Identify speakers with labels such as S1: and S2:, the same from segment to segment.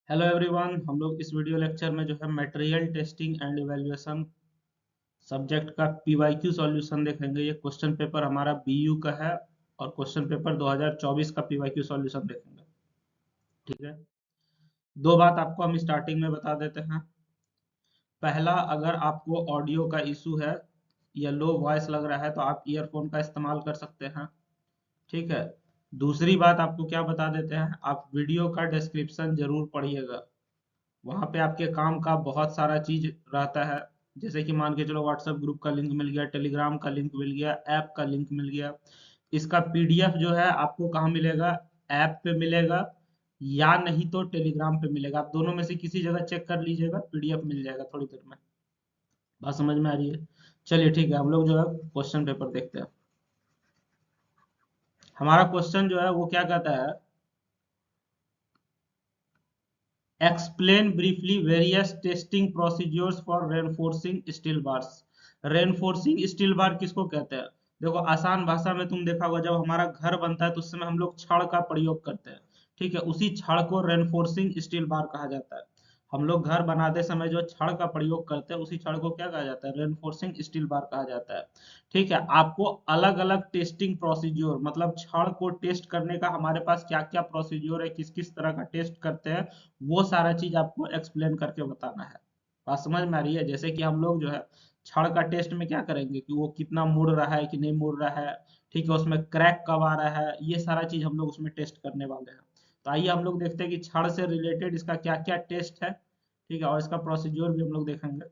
S1: Hello everyone, हम लोग इस वीडियो लेक्चर में जो है material testing and evaluation subject का पीवाईक्यू सॉल्यूशन देखेंगे। ये क्वेश्चन पेपर हमारा बीयू का है और क्वेश्चन पेपर 2024 का पीवाईक्यू सॉल्यूशन देखेंगे। ठीक है, दो बात आपको हम स्टार्टिंग में बता देते हैं। पहला, अगर आपको ऑडियो का इशू है या लो वॉइस लग रहा है तो आप ईयरफोन का इस्तेमाल कर सकते हैं। ठीक है, दूसरी बात आपको क्या बता देते हैं, आप वीडियो का डिस्क्रिप्शन जरूर पढ़िएगा। वहां पे आपके काम का बहुत सारा चीज रहता है। जैसे कि मान के चलो व्हाट्सएप ग्रुप का लिंक मिल गया, टेलीग्राम का लिंक मिल गया, ऐप का लिंक मिल गया। इसका पीडीएफ जो है आपको कहाँ मिलेगा, ऐप पे मिलेगा या नहीं तो टेलीग्राम पे मिलेगा। आप दोनों में से किसी जगह चेक कर लीजिएगा, पीडीएफ मिल जाएगा थोड़ी देर में। बात समझ में आ रही है? चलिए ठीक है, हम लोग जो है क्वेश्चन पेपर देखते हैं। हमारा क्वेश्चन जो है वो क्या कहता है, explain briefly various testing procedures for reinforcing steel bars. Reinforcing steel बार किसको कहते हैं? देखो, आसान भाषा में तुम देखा होगा, जब हमारा घर बनता है तो उस समय हम लोग छड़ का प्रयोग करते हैं। ठीक है, उसी छड़ को रेनफोर्सिंग स्टील बार कहा जाता है। हम लोग घर बनाते समय जो छड़ का प्रयोग करते हैं उसी छड़ को क्या कहा जाता है, रेनफोर्सिंग स्टील बार कहा जाता है। ठीक है, आपको अलग अलग टेस्टिंग प्रोसीड्योर, मतलब छड़ को टेस्ट करने का हमारे पास क्या क्या प्रोसीड्योर है, किस किस तरह का टेस्ट करते हैं, वो सारा चीज आपको एक्सप्लेन करके बताना है। बात समझ में आ रही है? जैसे कि हम लोग जो है छड़ का टेस्ट में क्या करेंगे कि वो कितना मुड़ रहा है कि नहीं मुड़ रहा है। ठीक है, उसमें क्रैक कब आ रहा है, ये सारा चीज हम लोग उसमें टेस्ट करने वाले हैं। तो आइए हम लोग देखते हैं कि छड़ से रिलेटेड इसका क्या क्या टेस्ट है। ठीक है, और इसका प्रोसीड्योर भी हम लोग देखेंगे।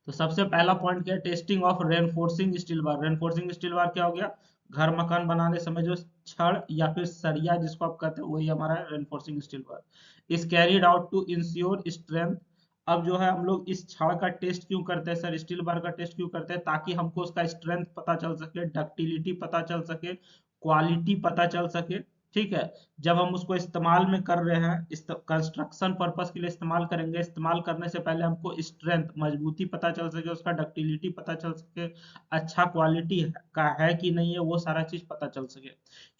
S1: तो सबसे पहला पॉइंट क्या है, testing of reinforcing steel bar. Reinforcing steel बार क्या हो गया, घर मकान बनाने समय जो छड़ या फिर सरिया जिसको आप कहते हैं वही हमारा reinforcing steel bar. Is carried out to ensure strength. अब जो है हम लोग इस छड़ का टेस्ट क्यों करते हैं सर, स्टील बार का टेस्ट क्यों करते हैं, ताकि हमको उसका स्ट्रेंथ पता चल सके, डक्टिलिटी पता चल सके, क्वालिटी पता चल सके। ठीक है, जब हम उसको इस्तेमाल में कर रहे हैं, कंस्ट्रक्शन पर्पस के लिए इस्तेमाल करेंगे, इस्तेमाल करने से पहले हमको स्ट्रेंथ, मजबूती पता चल सके, उसका डक्टिलिटी पता चल सके, अच्छा क्वालिटी का है कि नहीं है, वो सारा चीज पता चल सके।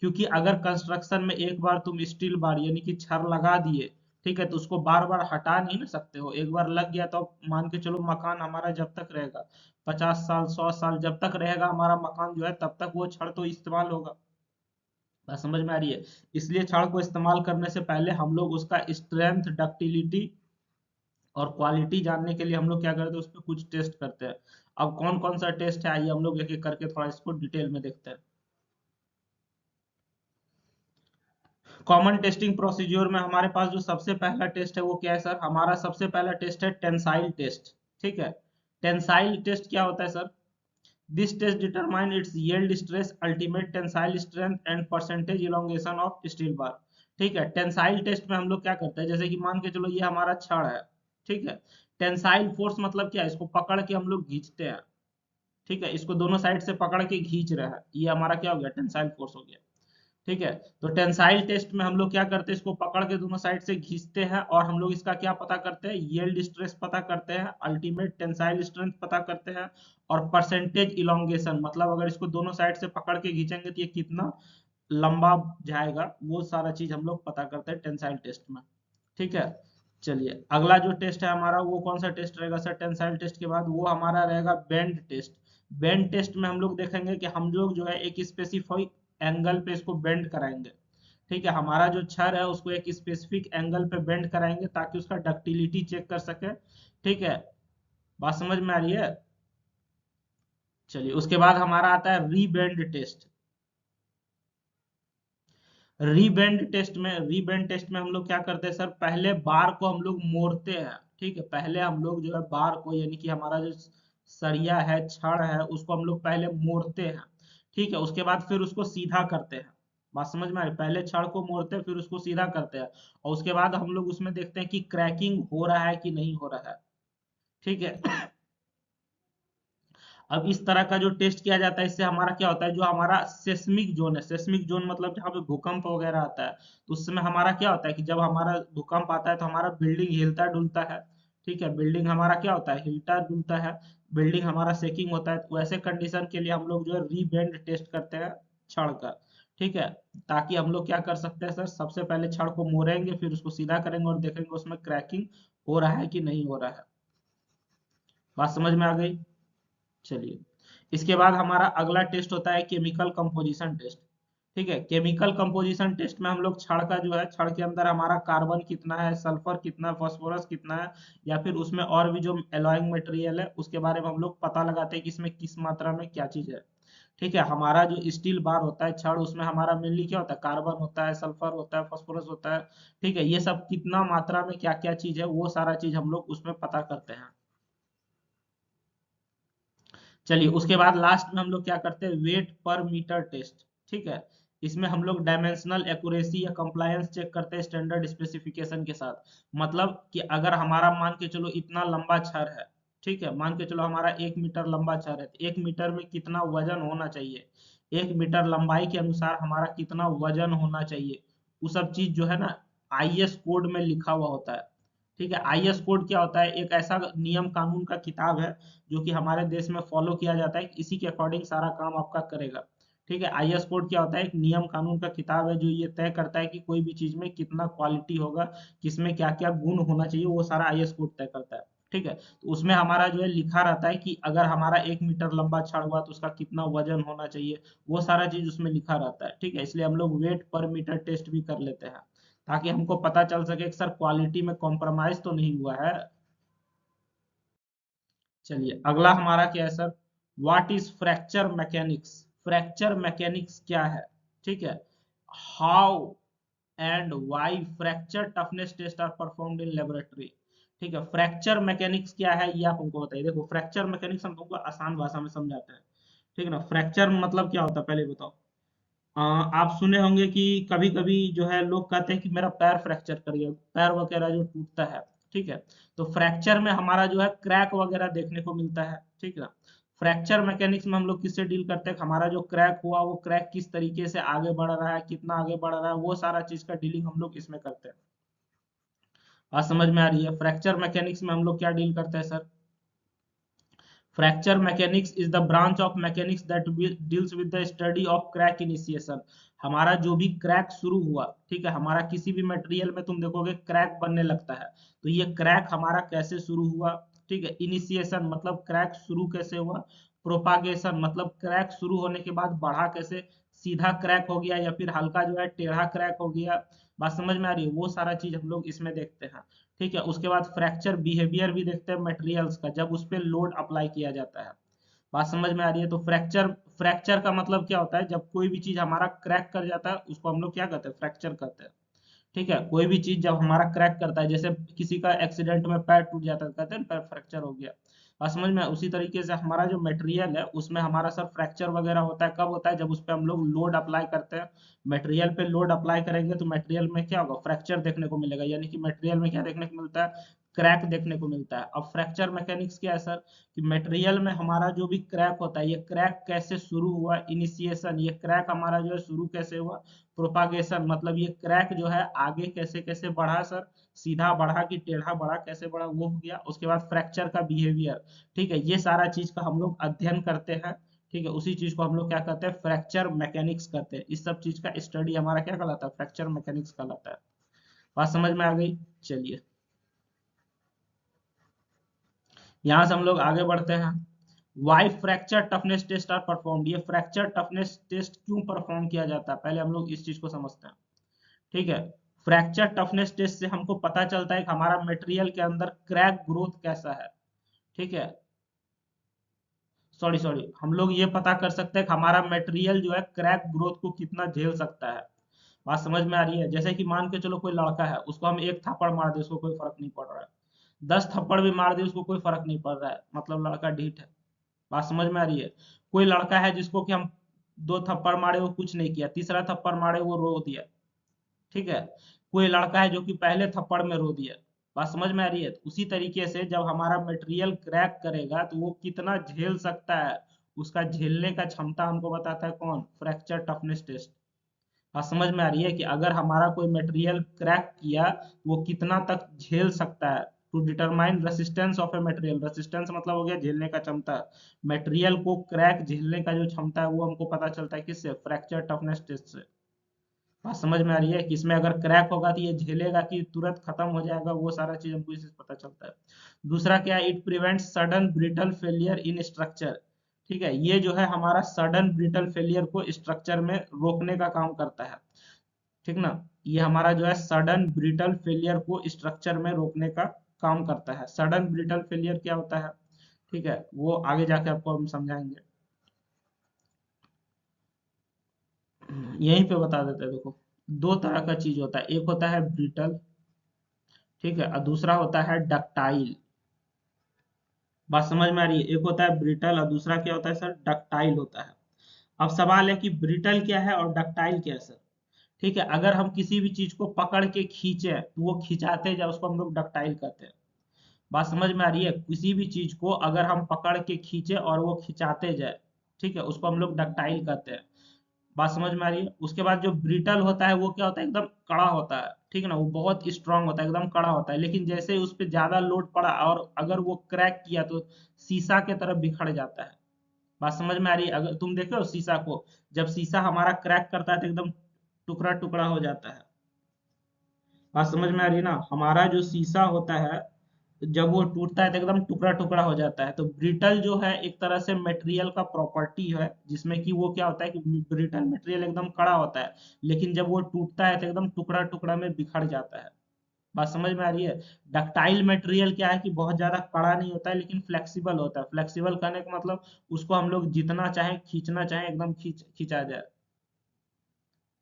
S1: क्योंकि अगर कंस्ट्रक्शन में एक बार तुम स्टील बार यानी कि छड़ लगा दिए, ठीक है, तो उसको बार बार हटा नहीं ना सकते हो। एक बार लग गया तो मान के चलो मकान हमारा जब तक रहेगा, 50 साल 100 साल जब तक रहेगा हमारा मकान जो है, तब तक वो छड़ तो इस्तेमाल होगा। बात समझ में आ रही है? इसलिए छड़ को इस्तेमाल करने से पहले हम लोग उसका स्ट्रेंथ, डक्टिलिटी और क्वालिटी जानने के लिए हम लोग क्या करते हैं, उस पर कुछ टेस्ट करते हैं। अब कौन कौन सा टेस्ट है, आइए हम लोग एक एक करके थोड़ा इसको डिटेल में देखते हैं। कॉमन टेस्टिंग प्रोसीज्योर में हमारे पास जो सबसे पहला टेस्ट है वो क्या है सर, हमारा सबसे पहला टेस्ट है टेंसाइल टेस्ट। ठीक है, टेंसाइल टेस्ट क्या होता है sir? This test determine its yield stress, ultimate tensile strength and percentage elongation of steel bar. ठीक है, टेंसाइल टेस्ट में हम लोग क्या करते हैं, जैसे कि मान के चलो ये हमारा छड़ है। ठीक है, टेंसाइल फोर्स मतलब क्या है, इसको पकड़ के हम लोग खींचते हैं। ठीक है, इसको दोनों साइड से पकड़ के खींच रहा है, ये हमारा क्या हो गया, टेंसाइल फोर्स हो गया। ठीक है, तो टेंसाइल टेस्ट में हम लोग क्या करते हैं, इसको पकड़ के दोनों साइड से खींचते हैं और हम लोग इसका क्या पता करते हैं, यील्ड स्ट्रेस पता करते हैं, अल्टीमेट टेंसाइल स्ट्रेंथ पता करते हैं और परसेंटेज इलोंगेशन, मतलब अगर इसको दोनों साइड से पकड़ के खींचेंगे तो ये कितना लंबा जाएगा, वो सारा चीज हम लोग पता करते हैं टेंसाइल टेस्ट में। ठीक है, चलिए अगला जो टेस्ट है हमारा वो कौन सा टेस्ट रहेगा सर, टेंसाइल टेस्ट के बाद वो हमारा रहेगा बेंड टेस्ट। बेंड टेस्ट में हम लोग देखेंगे कि हम लोग जो है एक स्पेसिफिक एंगल पे इसको बेंड कराएंगे। ठीक है, हमारा जो छड़ है उसको एक स्पेसिफिक एंगल पे बेंड कराएंगे ताकि उसका डक्टिलिटी चेक कर सके। ठीक है, बात समझ में आ रही है? चलिए उसके बाद हमारा आता है रीबेंड टेस्ट। रीबेंड टेस्ट में हम लोग क्या करते हैं सर, पहले बार को हम लोग मोड़ते हैं। ठीक है, पहले हम लोग जो है बार को यानी कि हमारा जो सरिया है, छड़ है, उसको हम लोग पहले मोड़ते हैं। ठीक है, उसके बाद फिर उसको सीधा करते हैं। बात समझ में आ रही? पहले छड़ को मोड़ते हैं फिर उसको सीधा करते हैं और उसके बाद हम लोग उसमें देखते हैं कि क्रैकिंग हो रहा है कि नहीं हो रहा है। ठीक है, अब इस तरह का जो टेस्ट किया जाता है इससे हमारा क्या होता है, जो हमारा सेस्मिक जोन है, सेस्मिक जोन मतलब जहाँ पे भूकंप वगैरह आता है, तो उस समय हमारा क्या होता है कि जब हमारा भूकंप आता है तो हमारा बिल्डिंग हिलता डुलता है। ठीक है, बिल्डिंग हमारा क्या होता है, हिलता डुलता है, बिल्डिंग हमारा शेकिंग होता है। तो वैसे कंडीशन के लिए हम लोग जो है रीबेंड टेस्ट करते हैं छड़ का। ठीक है, ताकि हम लोग क्या कर सकते हैं सर, सबसे पहले छड़ को मोड़ेंगे, फिर उसको सीधा करेंगे और देखेंगे उसमें क्रैकिंग हो रहा है कि नहीं हो रहा है। बात समझ में आ गई? चलिए, इसके बाद हमारा अगला टेस्ट होता है केमिकल कंपोजिशन टेस्ट। ठीक है, केमिकल कंपोजिशन टेस्ट में हम लोग छड़ का जो है, छड़ के अंदर हमारा कार्बन कितना है, सल्फर कितना है, फास्फोरस कितना है, या फिर उसमें और भी जो एलॉइंग मटेरियल है उसके बारे में हम लोग पता लगाते हैं कि इसमें किस मात्रा में क्या चीज है। ठीक है, हमारा जो स्टील बार होता है छड़, उसमें हमारा मेनली क्या होता है, कार्बन होता है, सल्फर होता है, फास्फोरस होता है। ठीक है, ये सब कितना मात्रा में क्या क्या चीज है, वो सारा चीज हम लोग उसमें पता करते हैं। चलिए, उसके बाद लास्ट में हम लोग क्या करते हैं, वेट पर मीटर टेस्ट। ठीक है, इसमें हम लोग डायमेंशनल एक्यूरेसी या कंप्लायंस चेक करते हैं स्टैंडर्ड स्पेसिफिकेशन के साथ। मतलब कि अगर हमारा मान के चलो इतना लंबा छड़ है, ठीक है, मान के चलो हमारा 1 मीटर लंबा छड़ है, तो 1 मीटर में कितना वजन होना चाहिए, 1 मीटर लंबाई के अनुसार हमारा कितना वजन होना चाहिए, वो सब चीज जो है ना आईएस कोड में लिखा हुआ होता है। ठीक है, आईएस कोड क्या होता है, एक ऐसा नियम कानून का किताब है जो कि हमारे देश में फॉलो किया जाता है, इसी के अकॉर्डिंग सारा काम आपका करेगा। ठीक है, आईएस कोड क्या होता है, एक नियम कानून का किताब है जो ये तय करता है कि कोई भी चीज में कितना क्वालिटी होगा, किसमें क्या क्या गुण होना चाहिए, वो सारा आईएस कोड तय करता है। ठीक है, तो उसमें हमारा जो है लिखा रहता है कि अगर हमारा 1 मीटर लंबा छड़ हुआ तो उसका कितना वजन होना चाहिए, वो सारा चीज उसमें लिखा रहता है। ठीक है, इसलिए हम लोग वेट पर मीटर टेस्ट भी कर लेते हैं, ताकि हमको पता चल सके कि सर क्वालिटी में कॉम्प्रोमाइज तो नहीं हुआ है। चलिए, अगला हमारा क्या है sir, what is fracture mechanics. Fracture mechanics क्या है? ठीक है, how and why fracture toughness test are performed in laboratory. ठीक है, फ्रैक्चर मैकेनिक्स क्या है ये आप हमको बताइए। देखो, फ्रैक्चर मैकेनिक्स हम तुमको आसान भाषा में समझाते हैं। ठीक है ना, फ्रैक्चर मतलब क्या होता है पहले बताओ। आप सुने होंगे कि कभी कभी जो है लोग कहते हैं कि मेरा पैर फ्रैक्चर कर गया, पैर वगैरह जो टूटता है। ठीक है, तो फ्रैक्चर में हमारा जो है क्रैक वगैरह देखने को मिलता है। ठीक है, फ्रैक्चर मैकेनिक्स में हम लोग किससे डील करते हैं, हमारा जो क्रैक हुआ वो क्रैक किस तरीके से आगे बढ़ रहा है, कितना आगे बढ़ रहा है, वो सारा चीज का डीलिंग हम लोग इसमें करते हैं। बात समझ में आ रही है? फ्रैक्चर मैकेनिक्स में हम लोग क्या डील करते हैं sir, fracture mechanics is the branch of mechanics that deals with the study of crack initiation. हमारा जो भी क्रैक शुरू हुआ, ठीक है, हमारा किसी भी मटेरियल में तुम देखोगे क्रैक बनने लगता है, तो ये क्रैक हमारा कैसे शुरू हुआ। ठीक है, इनिशिएशन मतलब क्रैक शुरू कैसे हुआ, प्रोपागेशन मतलब क्रैक शुरू होने के बाद बढ़ा कैसे, सीधा क्रैक हो गया या फिर हल्का जो है टेढ़ा क्रैक हो गया। बात समझ में आ रही है? वो सारा चीज हम लोग इसमें देखते हैं। ठीक है, उसके बाद फ्रैक्चर बिहेवियर भी देखते हैं मटेरियल्स का, जब उस पर लोड अप्लाई किया जाता है। बात समझ में आ रही है? तो फ्रैक्चर, फ्रैक्चर का मतलब क्या होता है, जब कोई भी चीज हमारा क्रैक कर जाता है उसको हम लोग क्या कहते हैं, फ्रैक्चर कहते हैं। ठीक है, कोई भी चीज जब हमारा क्रैक करता है, जैसे किसी का एक्सीडेंट में पैर टूट जाता है, कहते हैं पैर फ्रैक्चर हो गया। बात समझ में? उसी तरीके से हमारा जो मटेरियल है उसमें हमारा सर फ्रैक्चर वगैरह होता है, कब होता है, जब उस पर हम लोग लोड अप्लाई करते हैं। मटेरियल पे लोड अप्लाई करेंगे तो मटेरियल में क्या होगा, फ्रैक्चर देखने को मिलेगा, यानी कि मटेरियल में क्या देखने को मिलता है, क्रैक देखने को मिलता है। अब फ्रैक्चर मैकेनिक्स क्या है सर, कि मटेरियल में हमारा जो भी क्रैक होता है, ये क्रैक कैसे शुरू हुआ, इनिशिएशन, ये क्रैक हमारा जो है शुरू कैसे हुआ, प्रोपागेशन मतलब ये क्रैक जो है आगे कैसे कैसे बढ़ा सर, सीधा बढ़ा कि टेढ़ा बढ़ा, कैसे बढ़ा, वो हो गया। उसके बाद फ्रैक्चर का बिहेवियर। ठीक है, ये सारा चीज का हम लोग अध्ययन करते हैं। ठीक है, उसी चीज को हम लोग क्या कहते हैं, फ्रैक्चर मैकेनिक्स कहते हैं। इस सब चीज का स्टडी हमारा क्या कहलाता है, फ्रैक्चर मैकेनिक्स कहलाता है। बात समझ में आ गई? चलिए, यहाँ से हम लोग आगे बढ़ते हैं। Why fracture toughness test are perform. ये फ्रैक्चर टफनेस टेस्ट क्यों परफॉर्म किया जाता है, पहले हम लोग इस चीज को समझते हैं। ठीक है, फ्रैक्चर टफनेस टेस्ट से हमको पता चलता है कि हमारा मटेरियल के अंदर क्रैक ग्रोथ कैसा है। ठीक है, सॉरी सॉरी, हम लोग ये पता कर सकते हैं कि हमारा मटेरियल जो है क्रैक ग्रोथ को कितना झेल सकता है। बात समझ में आ रही है? जैसे कि मान के चलो कोई लड़का है, उसको हम एक थप्पड़ मार दे उसको कोई फर्क नहीं पड़ रहा है, 10 थप्पड़ भी मार दे उसको कोई फर्क नहीं पड़ रहा है, मतलब लड़का ढीठ है। बात समझ में आ रही है? कोई लड़का है जिसको कि हम 2 थप्पड़ मारे वो कुछ नहीं किया, तीसरा थप्पड़ मारे वो रो दिया। ठीक है, कोई लड़का है जो कि पहले थप्पड़ में रो दिया। बात समझ में आ रही है? तो उसी तरीके से जब हमारा मटेरियल क्रैक करेगा तो वो कितना झेल सकता है, उसका झेलने का क्षमता हमको बताता है कौन, फ्रैक्चर टफनेस टेस्ट। बात समझ में आ रही है कि अगर हमारा कोई मटेरियल क्रैक किया वो कितना तक झेल सकता है, to determine resistance of a material. Resistance मतलब हो गया झेलने का क्षमता। मटेरियल को क्रैक झेलने का जो क्षमता है वो हमको पता चलता है किससे, फ्रैक्चर टफनेस टेस्ट से। बात समझ में आ रही है कि इसमें अगर क्रैक होगा तो ये झेलेगा कि तुरंत खत्म हो जाएगा, वो सारा चीज हमको इससे पता चलता है। दूसरा क्या है, it prevents sudden brittle failure in structure. ठीक है, ये जो है हमारा सडन ब्रिटल फेलियर को स्ट्रक्चर में रोकने का काम करता है। ठीक ना, ये हमारा जो है सडन ब्रिटल फेलियर को स्ट्रक्चर में रोकने का काम करता है। सडन ब्रिटल फेलियर क्या होता है, ठीक है, वो आगे जाके आपको हम समझाएंगे। यहीं पे बता देते हैं, देखो दो तरह का चीज होता है, एक होता है ब्रिटल, ठीक है, और दूसरा होता है डक्टाइल। बात समझ में आ रही है, एक होता है ब्रिटल और दूसरा क्या होता है सर, डक्टाइल होता है। अब सवाल है कि ब्रिटल क्या है और डक्टाइल क्या है सर। ठीक है, अगर हम किसी भी चीज को पकड़ के खींचे तो वो खिंचाते जाए, उसको हम लोग डक्टाइल कहते हैं। बात समझ में आ रही है, किसी भी चीज को अगर हम पकड़ के खींचे और वो खिंचाते जाए, ठीक है, उसको हम लोग डक्टाइल कहते हैं। बात समझ में आ रही है। उसके बाद जो ब्रिटल होता है वो क्या होता है, एकदम कड़ा होता है, ठीक है ना, वो बहुत स्ट्रांग होता है, एकदम कड़ा होता है, लेकिन जैसे ही उस पर ज्यादा लोड पड़ा और अगर वो क्रैक किया तो शीशा के तरफ बिखर जाता है। बात समझ में आ रही है, अगर तुम देखे हो शीशा को, जब शीशा हमारा क्रैक करता है तो एकदम टुकड़ा टुकड़ा हो जाता है। बात समझ में आ रही है ना, हमारा जो शीशा होता है जब वो टूटता है तो एकदम टुकड़ा टुकड़ा हो जाता है। तो ब्रिटल जो है एक तरह से मटेरियल का प्रॉपर्टी है, जिसमें कि वो क्या होता है कि ब्रिटल मटेरियल एकदम कड़ा होता है, लेकिन जब वो टूटता है तो एकदम टुकड़ा टुकड़ा में बिखर जाता है। बात समझ में आ रही है। डक्टाइल मटेरियल क्या है कि बहुत ज्यादा कड़ा नहीं होता है लेकिन फ्लेक्सिबल होता है। फ्लेक्सिबल करने का मतलब उसको हम लोग जितना चाहें खींचना चाहें एकदम खींचा जाए।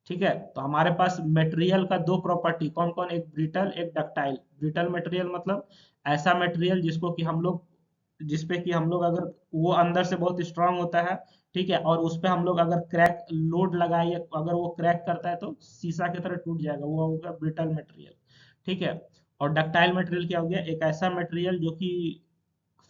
S1: ठीक है, तो हमारे पास मटेरियल का दो प्रॉपर्टी कौन कौन, एक ब्रिटल एक डक्टाइल। ब्रिटल मटेरियल मतलब ऐसा मटेरियल जिसको कि हम लोग, जिसपे कि हम लोग अगर, वो अंदर से बहुत स्ट्रांग होता है, ठीक है, और उस पे हम लोग अगर क्रैक लोड लगाए, अगर वो क्रैक करता है तो शीशा की तरह टूट जाएगा, वो हो गया ब्रिटल मटेरियल। ठीक है, और डक्टाइल मटेरियल क्या हो गया, एक ऐसा मटेरियल जो कि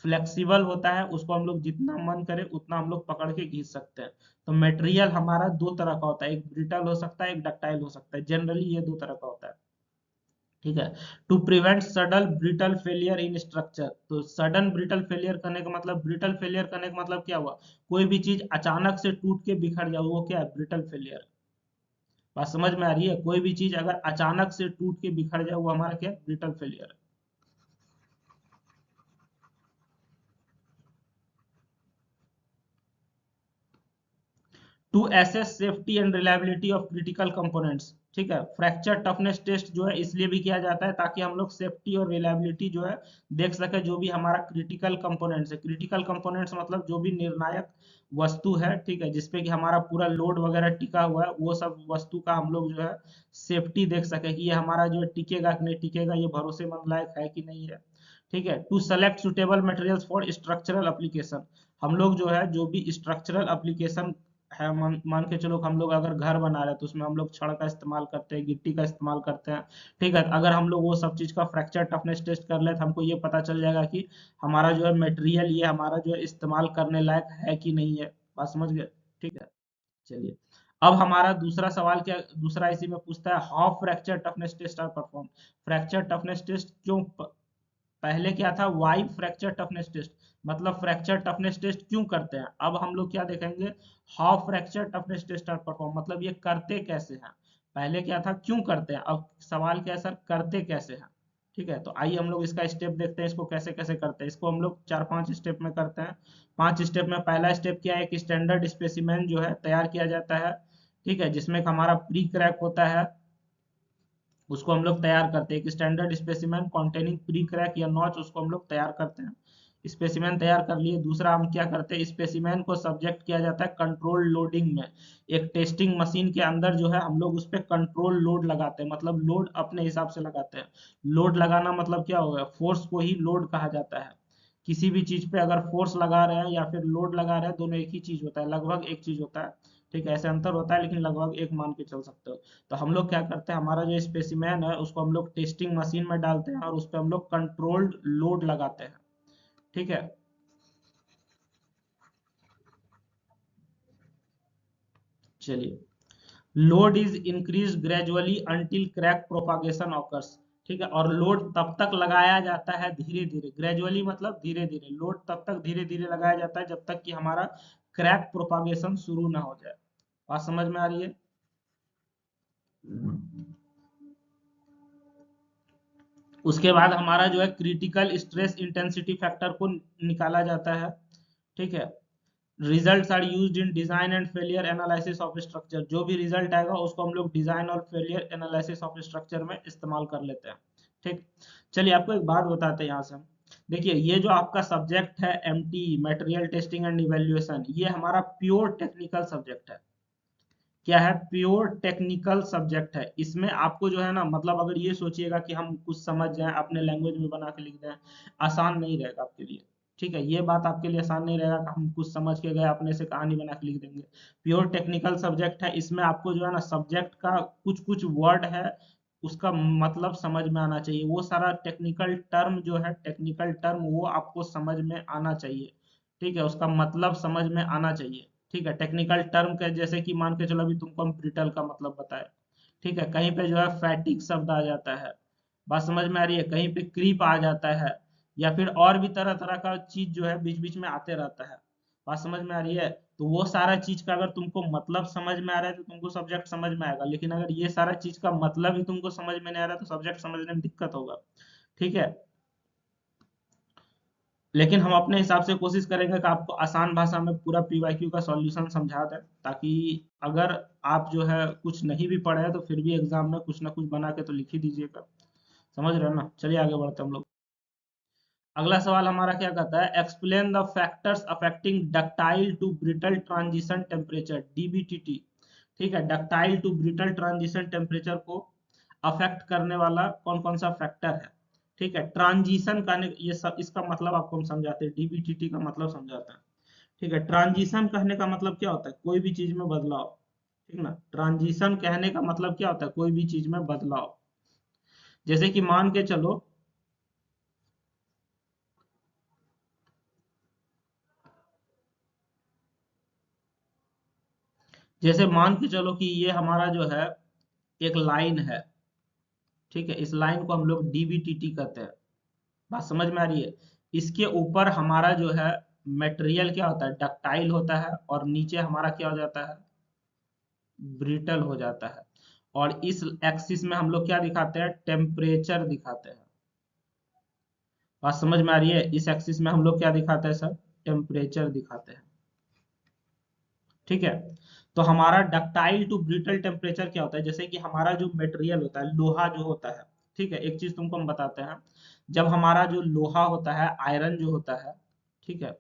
S1: फ्लेक्सिबल होता है, उसको हम लोग जितना मन करे उतना हम लोग पकड़ के खींच सकते हैं। तो मटेरियल हमारा दो तरह का होता है, एक ब्रिटल हो सकता है एक डक्टाइल हो सकता है, जनरली ये दो तरह का होता है। ठीक है, to prevent sudden brittle failure in structure. तो सडन ब्रिटल फेलियर करने का मतलब, ब्रिटल फेलियर करने का मतलब क्या हुआ, कोई भी चीज अचानक से टूट के बिखर जाए वो क्या है, ब्रिटल फेलियर। बात समझ में आ रही है, कोई भी चीज अगर अचानक से टूट के बिखर जाए वो हमारा क्या है, ब्रिटल फेलियर है। To assess safety and reliability of critical components. ठीक है, फ्रैक्चर टफनेस टेस्ट जो है इसलिए भी किया जाता है ताकि हम लोग सेफ्टी और रिलायबिलिटी जो है देख सके, जो भी हमारा क्रिटिकल कंपोनेंट्स है। क्रिटिकल कंपोनेंट्स मतलब जो भी निर्णायक वस्तु है, ठीक है, जिसपे कि हमारा पूरा लोड वगैरह टिका हुआ है, वो सब वस्तु का हम लोग जो है सेफ्टी देख सके कि ये हमारा जो है टिकेगा कि नहीं टिकेगा, ये भरोसेमंद लायक है कि नहीं है। ठीक है, to select suitable materials for structural application. हम लोग जो है जो भी स्ट्रक्चरल एप्लीकेशन है, मान के चलो हम लोग अगर घर बना रहे हैं तो उसमें हम लोग छड़ का इस्तेमाल करते हैं, गिट्टी का इस्तेमाल करते हैं। ठीक है, अगर हम लोग वो सब चीज का फ्रैक्चर टफनेस टेस्ट कर ले तो हमको ये पता चल जाएगा कि हमारा जो है मटेरियल ये हमारा जो है इस्तेमाल करने लायक है कि नहीं है। बात समझ गए। ठीक है, चलिए, अब हमारा दूसरा सवाल क्या, दूसरा इसी में पूछता है, how fracture toughness test are perform. Fracture toughness test क्यों, पहले क्या था, वाई फ्रैक्चर टफनेस टेस्ट, मतलब फ्रैक्चर टफनेस टेस्ट क्यों करते हैं। अब हम लोग क्या देखेंगे, how fracture toughness test are perform, मतलब ये करते कैसे हैं। पहले क्या था, क्यों करते हैं, अब सवाल क्या है सर, करते कैसे हैं। ठीक है, तो आइए हम लोग इसका स्टेप देखते हैं, इसको कैसे कैसे करते हैं। इसको हम लोग चार पांच स्टेप में करते हैं। पांच स्टेप में पहला स्टेप क्या है, एक स्टैंडर्ड स्पेसिमेन जो है तैयार किया जाता है। ठीक है, जिसमें हमारा प्री क्रैक होता है, उसको हम लोग तैयार करते हैं। एक standard specimen containing pre crack या नॉच, उसको हम लोग तैयार करते हैं। स्पेसिमेन तैयार कर लिए, दूसरा हम क्या करते हैं, स्पेसिमेन को सब्जेक्ट किया जाता है कंट्रोल लोडिंग में। एक टेस्टिंग मशीन के अंदर जो है हम लोग उस पर कंट्रोल लोड लगाते हैं, मतलब लोड अपने हिसाब से लगाते हैं। लोड लगाना मतलब क्या होगा, फोर्स को ही लोड कहा जाता है। किसी भी चीज पे अगर फोर्स लगा रहे हैं या फिर लोड लगा रहे हैं, दोनों एक ही चीज होता है, लगभग एक चीज होता है। ठीक है, ऐसे अंतर होता है लेकिन लगभग एक मान के चल सकते हो। तो हम लोग क्या करते हैं, हमारा जो स्पेसिमेन है उसको हम लोग टेस्टिंग मशीन में डालते हैं और उस पर हम लोग कंट्रोल्ड लोड लगाते हैं। ठीक है, चलिए, load is increase gradually until crack propagation occurs. ठीक है, और लोड तब तक लगाया जाता है धीरे धीरे, ग्रेजुअली मतलब धीरे धीरे, लोड तब तक धीरे धीरे लगाया जाता है जब तक कि हमारा क्रैक प्रोपागेशन शुरू ना हो जाए। बात समझ में आ रही है। उसके बाद हमारा जो है क्रिटिकल स्ट्रेस इंटेंसिटी फैक्टर को निकाला जाता है। ठीक है। Results are used in design and failure analysis of structure, जो भी रिजल्ट आएगा उसको हम लोग डिजाइन और फेलियर एनालिसिस ऑफ स्ट्रक्चर में इस्तेमाल कर लेते हैं। ठीक। चलिए आपको एक बात बताते हैं यहाँ से हम। देखिए ये जो आपका सब्जेक्ट है MT material testing and evaluation, ये हमारा प्योर टेक्निकल सब्जेक्ट है। क्या है? प्योर टेक्निकल सब्जेक्ट है। इसमें आपको जो है ना, मतलब अगर ये सोचिएगा कि हम कुछ समझ जाएं अपने लैंग्वेज में बना के लिख दें, आसान नहीं रहेगा आपके लिए। ठीक है, ये बात आपके लिए आसान नहीं रहेगा कि हम कुछ समझ के गए अपने से कहानी बना के लिख देंगे। प्योर टेक्निकल सब्जेक्ट है, इसमें आपको जो है ना सब्जेक्ट का कुछ कुछ वर्ड है उसका मतलब समझ में आना चाहिए। वो सारा टेक्निकल टर्म जो है, टेक्निकल टर्म वो आपको समझ में आना चाहिए। ठीक है, उसका मतलब समझ में आना चाहिए। ठीक है, टेक्निकल टर्म के जैसे कि मान के चलो अभी तुमको हम ब्रिटल का मतलब बताए। ठीक है, कहीं पे जो है फैटिक शब्द आ जाता है, बात समझ में आ रही है, कहीं पे क्रीप आ जाता है, या फिर और भी तरह तरह का चीज जो है बीच बीच में आते रहता है। बात समझ में आ रही है? तो वो सारा चीज का अगर तुमको मतलब समझ में आ रहा है तो तुमको सब्जेक्ट समझ में आएगा, लेकिन अगर ये सारा चीज का मतलब ही तुमको समझ में नहीं आ रहा तो सब्जेक्ट समझने में दिक्कत होगा। ठीक है, लेकिन हम अपने हिसाब से कोशिश करेंगे कि आपको आसान भाषा में पूरा पीवाईक्यू का सॉल्यूशन समझा दें, ताकि अगर आप जो है कुछ नहीं भी पढ़े हैं तो फिर भी एग्जाम में कुछ ना कुछ बना के तो लिख ही दीजिएगा। समझ रहे हैं ना? चलिए आगे बढ़ते हैं हम लोग। अगला सवाल हमारा क्या कहता है, explain the factors affecting ductile to brittle transition temperature DBTT. ठीक है, ductile to brittle transition temperature को अफेक्ट करने वाला कौन कौन सा फैक्टर है। ठीक है, ट्रांजिशन का ये सब इसका मतलब आपको हम समझाते हैं, डीबीटीटी का मतलब समझाते हैं। ठीक है, ट्रांजिशन कहने का मतलब क्या होता है? कोई भी चीज में बदलाव। ठीक ना, ट्रांजिशन कहने का मतलब क्या होता है? कोई भी चीज में बदलाव। जैसे कि मान के चलो, जैसे मान के चलो कि ये हमारा जो है एक लाइन है। ठीक है, इस लाइन को हम लोग डीबीटीटी कहते हैं। बात समझ में आ रही है? इसके ऊपर हमारा जो है मटेरियल क्या होता है? डक्टाइल होता है, और नीचे हमारा क्या हो जाता है? ब्रिटल हो जाता है। और इस एक्सिस में हम लोग क्या दिखाते हैं? टेम्परेचर दिखाते हैं। बात समझ में आ रही है? इस एक्सिस में हम लोग क्या दिखाते हैं सर? टेम्परेचर दिखाते हैं। ठीक है, तो हमारा डक्टाइल टू ब्रिटल टेम्परेचर क्या होता है? जैसे कि हमारा जो मटेरियल होता है, लोहा जो होता है। ठीक है, एक चीज तुमको हम बताते हैं। जब हमारा जो लोहा होता है, आयरन जो होता है, ठीक है,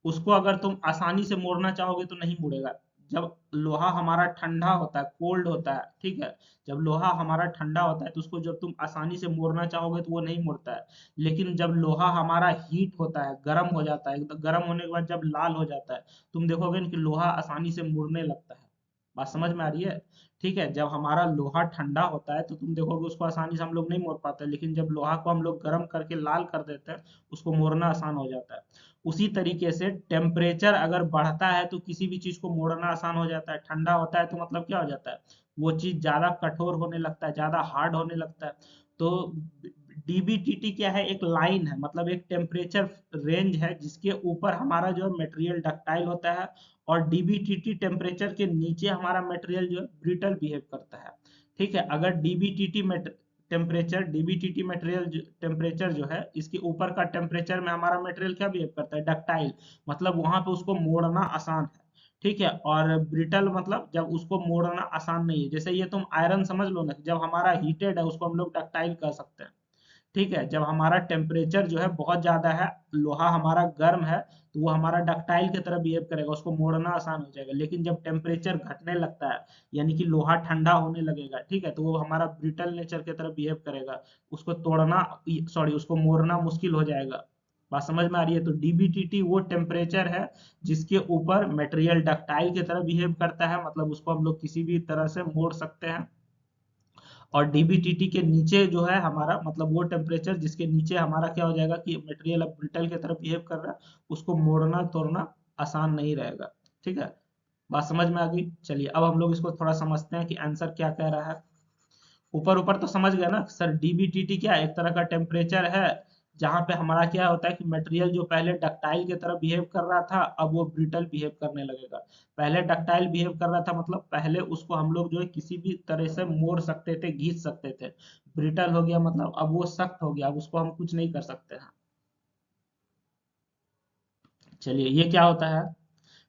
S1: उसको अगर तुम आसानी से मोड़ना चाहोगे तो नहीं मुड़ेगा। जब लोहा हमारा ठंडा होता है, कोल्ड होता है, ठीक है, जब लोहा हमारा ठंडा होता है तो उसको जब तुम आसानी से मोड़ना चाहोगे तो वो नहीं मुड़ता है। लेकिन जब लोहा हमारा हीट होता है, गर्म हो जाता है, एकदम गर्म होने के बाद जब लाल हो जाता है, तुम देखोगे कि लोहा आसानी से मुड़ने लगता है। बात समझ में आ रही है? ठीक है, जब हमारा लोहा ठंडा होता है तो तुम देखोगे उसको आसानी से हम लोग नहीं मोड़ पाते, लेकिन जब लोहा को हम लोग गर्म करके लाल कर देते हैं, उसको मोड़ना आसान हो जाता है। उसी तरीके से टेम्परेचर अगर बढ़ता है तो किसी भी चीज को मोड़ना आसान हो जाता है। ठंडा होता है तो मतलब क्या हो जाता है? वो चीज ज्यादा कठोर होने लगता है, ज्यादा हार्ड होने लगता है। तो डीबीटीटी क्या है? एक लाइन है, मतलब एक टेम्परेचर रेंज है जिसके ऊपर हमारा जो है मटेरियल डक्टाइल होता है, और डीबीटीटी टेम्परेचर के नीचे हमारा मटेरियल जो है ब्रिटल बिहेव करता है। ठीक है, अगर डीबीटीटी मटेरियल टेम्परेचर जो है, इसके ऊपर का टेम्परेचर में हमारा मटेरियल क्या बिहेव करता है? डक्टाइल, मतलब वहां पे उसको मोड़ना आसान है। ठीक है, और ब्रिटल मतलब जब उसको मोड़ना आसान नहीं है। जैसे ये तुम आयरन समझ लो ना, जब हमारा हीटेड है उसको हम लोग डक्टाइल कह सकते हैं। ठीक है, जब हमारा टेम्परेचर जो है बहुत ज्यादा है, लोहा हमारा गर्म है, तो वो हमारा डक्टाइल की तरह बिहेव करेगा, उसको मोड़ना आसान हो जाएगा। लेकिन जब टेम्परेचर घटने लगता है, यानी कि लोहा ठंडा होने लगेगा, ठीक है, तो वो हमारा ब्रिटल नेचर की तरह बिहेव करेगा। उसको तोड़ना, सॉरी, उसको मोड़ना मुश्किल हो जाएगा। बात समझ में आ रही है? तो डीबीटीटी वो टेम्परेचर है जिसके ऊपर मटेरियल डक्टाइल की तरह बिहेव करता है, मतलब उसको हम लोग किसी भी तरह से मोड़ सकते हैं। और डीबीटीटी के नीचे जो है हमारा, मतलब वो टेम्परेचर जिसके नीचे हमारा क्या हो जाएगा कि मटेरियल अब ब्रिटल की तरफ बिहेव कर रहा है, उसको मोड़ना तोड़ना आसान नहीं रहेगा। ठीक है, बात समझ में आ गई? चलिए अब हम लोग इसको थोड़ा समझते हैं कि आंसर क्या कह रहा है। ऊपर ऊपर तो समझ गए ना सर? डीबीटीटी क्या है? एक तरह का टेम्परेचर है जहां पे हमारा क्या होता है कि मटेरियल जो पहले डक्टाइल की तरह बिहेव कर रहा था, अब वो ब्रिटल बिहेव करने लगेगा। पहले डक्टाइल बिहेव कर रहा था मतलब पहले उसको हम लोग जो है किसी भी तरह से मोड़ सकते थे, घींच सकते थे। ब्रिटल हो गया मतलब अब वो सख्त हो गया, अब उसको हम कुछ नहीं कर सकते हैं। चलिए ये क्या होता है?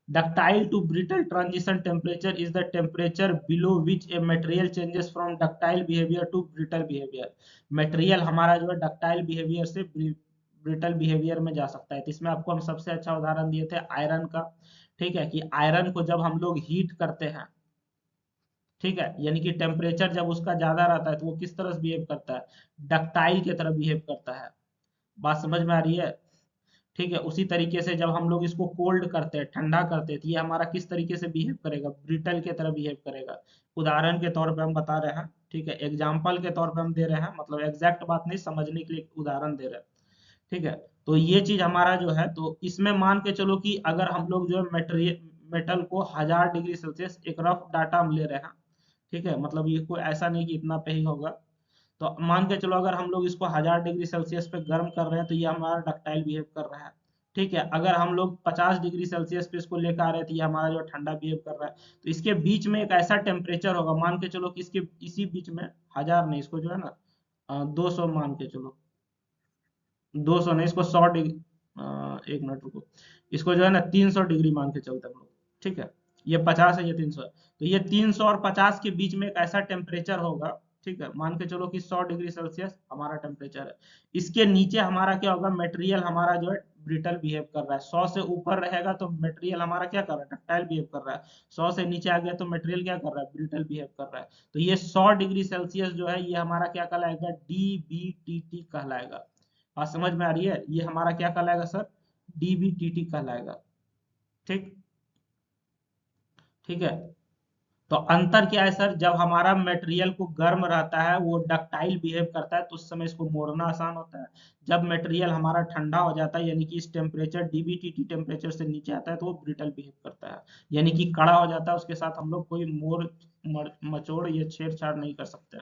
S1: Ductile to brittle transition temperature is the temperature below which a material changes from ductile behavior to brittle behavior। Material हमारा जो है डक्टाइल बिहेवियर से ब्रिटल बिहेवियर में जा सकता है। तो इसमें आपको हम सबसे अच्छा उदाहरण दिए थे आयरन का। ठीक है, कि आयरन को जब हम लोग हीट करते हैं, ठीक है, यानी कि टेम्परेचर जब उसका ज्यादा रहता है तो वो किस तरह से बिहेव करता है? डक्टाइल की तरह बिहेव करता है। बात समझ में आ रही है? ठीक है, उसी तरीके से जब हम लोग इसको कोल्ड करते हैं, ठंडा करते हैं, तो ये हमारा किस तरीके से बिहेव करेगा? ब्रिटल के तरह बिहेव करेगा। उदाहरण के तौर पे हम बता रहे हैं, ठीक है, एग्जाम्पल के तौर पे हम दे रहे हैं, मतलब एग्जैक्ट बात नहीं, समझने के लिए एक उदाहरण दे रहे हैं। ठीक है, तो ये चीज हमारा जो है, तो इसमें मान के चलो कि अगर हम लोग जो है मेटेरियल मेटल को 1000 डिग्री सेल्सियस, एक रफ डाटा हम ले रहे हैं, ठीक है, मतलब ये कोई ऐसा नहीं कि इतना पे ही होगा। तो मान के चलो अगर हम लोग इसको 1000 डिग्री सेल्सियस पे गर्म कर रहे हैं तो ये हमारा डक्टाइल बिहेव कर रहा है। ठीक है, अगर हम लोग 50 डिग्री सेल्सियस पे इसको लेकर आ रहे हैं तो ये हमारा जो ठंडा बिहेव कर रहा है। तो इसके बीच में एक ऐसा टेम्परेचर होगा, मान के चलो कि इसके इसी बीच में, 1000 नहीं, इसको जो है ना 200 मान के चलो, 200 नहीं, इसको 100 डिग्री, 1 मिनट रुको, इसको जो है ना 300 डिग्री मान के चलते हैं हम लोग। ठीक है, ये 50 है, ये 300 है, तो ये 300 और 50 के बीच में एक ऐसा टेम्परेचर होगा। ठीक है, मान के चलो कि 100 डिग्री सेल्सियस हमारा टेम्परेचर है। इसके नीचे हमारा क्या होगा? मटेरियल हमारा जो है ब्रिटल बिहेव कर रहा है। 100 से ऊपर रहेगा तो मटेरियल हमारा क्या कर रहा है? डक्टाइल बिहेव कर रहा है। 100 से नीचे आ गया तो मटेरियल क्या कर रहा है? ब्रिटल बिहेव कर रहा है। तो ये 100 डिग्री सेल्सियस जो है ये हमारा क्या कहलाएगा? DBTT कहलाएगा। बात समझ में आ रही है? ये हमारा क्या कहलाएगा सर? DBTT कहलाएगा। ठीक, ठीक है। तो अंतर क्या है सर? जब हमारा मटेरियल को गर्म रहता है वो डक्टाइल बिहेव करता है तो उस समय इसको मोड़ना आसान होता है। जब मटेरियल हमारा ठंडा हो जाता है, यानी कि इस टेम्परेचर डीबीटीटी टेम्परेचर से नीचे आता है, तो वो ब्रिटल बिहेव करता है, यानी कि कड़ा हो जाता है। उसके साथ हम लोग कोई मचोड़ या छेड़छाड़ नहीं कर सकते।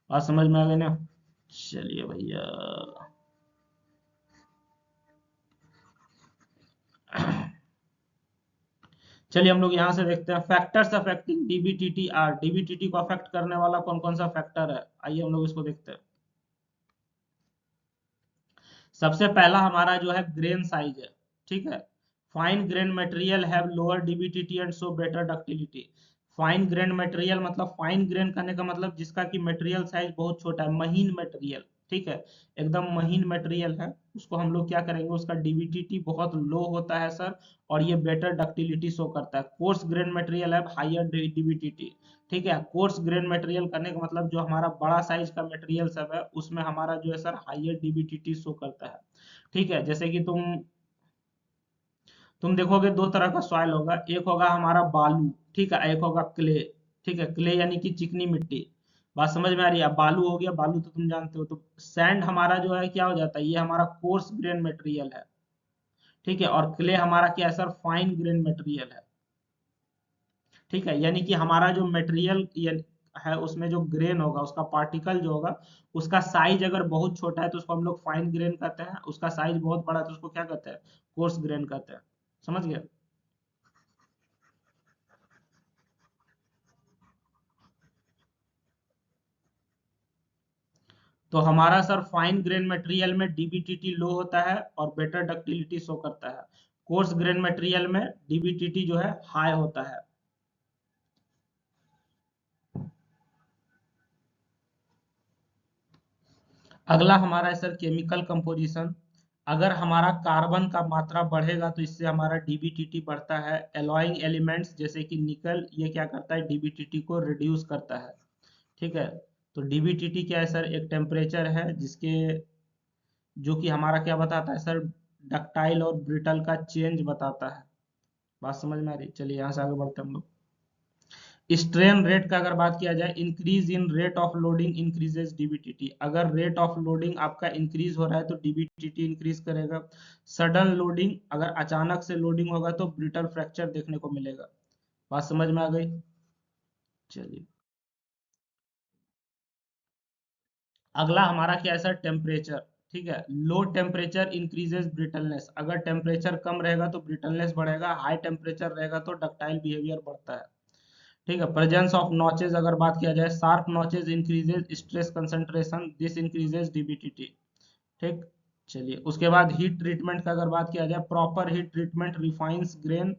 S1: बात समझ में आ गई ना? चलिए भैया, चलिए हम लोग यहाँ से देखते हैं फैक्टर्स अफेक्टिंग डीबीटीटी आर। डीबीटीटी को अफेक्ट करने वाला कौन कौन सा फैक्टर है? आइए हम लोग इसको देखते हैं। सबसे पहला हमारा जो है ग्रेन साइज है। ठीक है, fine grain material have lower DBTT and so better ductility. Fine grain material मतलब, फाइन ग्रेन करने का मतलब जिसका कि मटेरियल साइज बहुत छोटा है, महीन मटेरियल। ठीक है, एकदम महीन मटेरियल है, उसको हम लोग क्या करेंगे? उसका डीबीटीटी बहुत लो होता है सर, और ये बेटर डक्टिलिटी शो करता है। कोर्स ग्रेन मटेरियल है, हाइयर डीबीटीटी। ठीक है, कोर्स ग्रेन मटेरियल करने का मतलब जो हमारा बड़ा साइज का मटेरियल सब है उसमें हमारा जो है सर हाइयर डीबीटीटी शो करता है। ठीक है, जैसे कि तुम देखोगे दो तरह का सॉइल होगा, एक होगा हमारा बालू, ठीक है, एक होगा क्ले। ठीक है, क्ले यानी कि चिकनी मिट्टी। बात समझ में आ रही है? अब बालू हो गया, बालू तो तुम जानते हो। तो सैंड हमारा जो है क्या हो जाता है? ये हमारा कोर्स ग्रेन मटेरियल है। ठीक है, और क्ले हमारा क्या है सर? फाइन ग्रेन मटेरियल है। ठीक है, यानी कि हमारा जो मटेरियल है उसमें जो ग्रेन होगा, उसका पार्टिकल जो होगा, उसका साइज अगर बहुत छोटा है तो उसको हम लोग फाइन ग्रेन कहते हैं, उसका साइज बहुत बड़ा है तो उसको क्या कहते हैं? कोर्स ग्रेन कहते हैं। समझ गए? तो हमारा सर फाइन ग्रेन मटेरियल में डीबीटीटी लो होता है और बेटर डक्टिलिटी शो करता है। कोर्स ग्रेन मटेरियल में डीबीटीटी जो है हाई होता है। अगला हमारा है सर केमिकल कंपोजिशन। अगर हमारा कार्बन का मात्रा बढ़ेगा तो इससे हमारा डीबीटीटी बढ़ता है। एलॉइंग एलिमेंट्स जैसे कि निकल, ये क्या करता है? डीबीटीटी को रिड्यूस करता है। ठीक है, तो डीबीटीटी क्या है सर? एक टेम्परेचर है जिसके, जो कि हमारा क्या बताता है सर? डक्टाइल और ब्रिटल का चेंज बताता है। बात समझ में आ रही है? चलिए यहाँ से आगे बढ़ते हैं हम लोग। स्ट्रेन रेट का अगर बात किया जाए, increase in rate of loading increases DBTT. अगर रेट ऑफ लोडिंग आपका इंक्रीज हो रहा है तो डीबीटीटी इंक्रीज करेगा। सडन लोडिंग, अगर अचानक से लोडिंग होगा तो ब्रिटल फ्रैक्चर देखने को मिलेगा। बात समझ में आ गई? चलिए, अगला हमारा क्या है सर? टेम्परेचर। ठीक है। लो टेम्परेचर इंक्रीजेस ब्रिटलनेस, अगर टेम्परेचर कम रहेगा तो ब्रिटलनेस बढ़ेगा, हाई टेम्परेचर रहेगा तो डक्टाइल बिहेवियर बढ़ता है। ठीक है। प्रेजेंस ऑफ नॉचेज अगर बात किया जाए, sharp notches increases stress concentration, this increases DBTT. ठीक। चलिए उसके बाद हीट ट्रीटमेंट का अगर बात किया जाए, proper heat treatment refines grain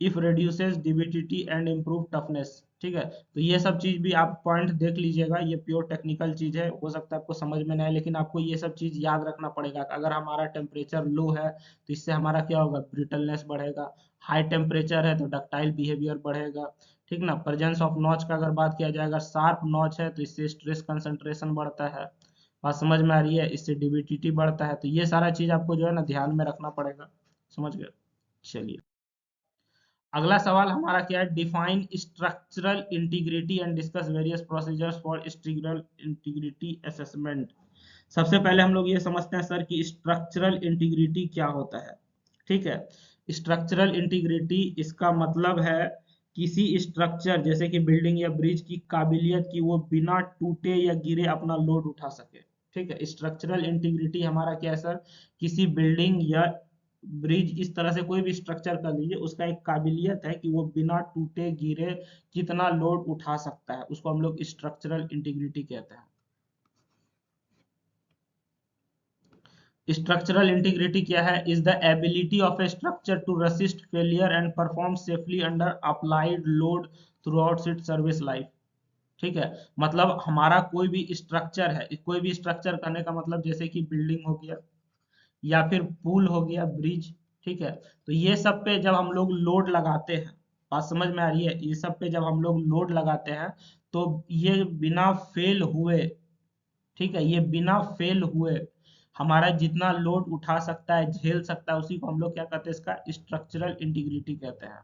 S1: if reduces DBTT and improve toughness. ठीक है। तो ये सब चीज भी आप पॉइंट देख लीजिएगा, ये प्योर टेक्निकल चीज है, हो सकता है आपको समझ में ना आए, लेकिन आपको ये सब चीज याद रखना पड़ेगा। अगर हमारा टेम्परेचर लो है तो इससे हमारा क्या होगा, ब्रिटलनेस बढ़ेगा। हाई टेम्परेचर है तो डक्टाइल बिहेवियर बढ़ेगा। ठीक ना। प्रेजेंस ऑफ नॉच का अगर बात किया जाए, अगर शार्प नॉच है तो इससे स्ट्रेस कंसंट्रेशन बढ़ता है। बात समझ में आ रही है, इससे डीबीटीटी बढ़ता है। तो ये सारा चीज आपको जो है ना ध्यान में रखना पड़ेगा। समझ गए। चलिए अगला सवाल हमारा क्या है, define structural integrity and discuss various procedures for structural integrity assessment. सबसे पहले हम लोग ये समझते हैं सर कि स्ट्रक्चरल इंटीग्रिटी क्या होता है। ठीक है। स्ट्रक्चरल इंटीग्रिटी इसका मतलब है किसी स्ट्रक्चर जैसे कि बिल्डिंग या ब्रिज की काबिलियत कि वो बिना टूटे या गिरे अपना लोड उठा सके। ठीक है। स्ट्रक्चरल इंटीग्रिटी हमारा क्या है सर, किसी बिल्डिंग या ब्रिज, इस तरह से कोई भी स्ट्रक्चर कर लीजिए, उसका एक काबिलियत है कि वो बिना टूटे गिरे कितना लोड उठा सकता है, उसको हम लोग स्ट्रक्चरल इंटीग्रिटी कहते हैं। स्ट्रक्चरल इंटीग्रिटी क्या है, is the ability of a structure to resist failure and perform safely under applied load throughout its service life. ठीक है। मतलब हमारा कोई भी स्ट्रक्चर है, कोई भी स्ट्रक्चर करने का मतलब जैसे कि बिल्डिंग हो गया या फिर पुल हो गया, ब्रिज। ठीक है। तो ये सब पे जब हम लोग लोड लगाते हैं, बात समझ में आ रही है, ये सब पे जब हम लोग लोड लगाते हैं तो ये बिना फेल हुए, ठीक है, ये बिना फेल हुए हमारा जितना लोड उठा सकता है, झेल सकता है, उसी को हम लोग क्या कहते हैं, इसका स्ट्रक्चरल इंटीग्रिटी कहते हैं।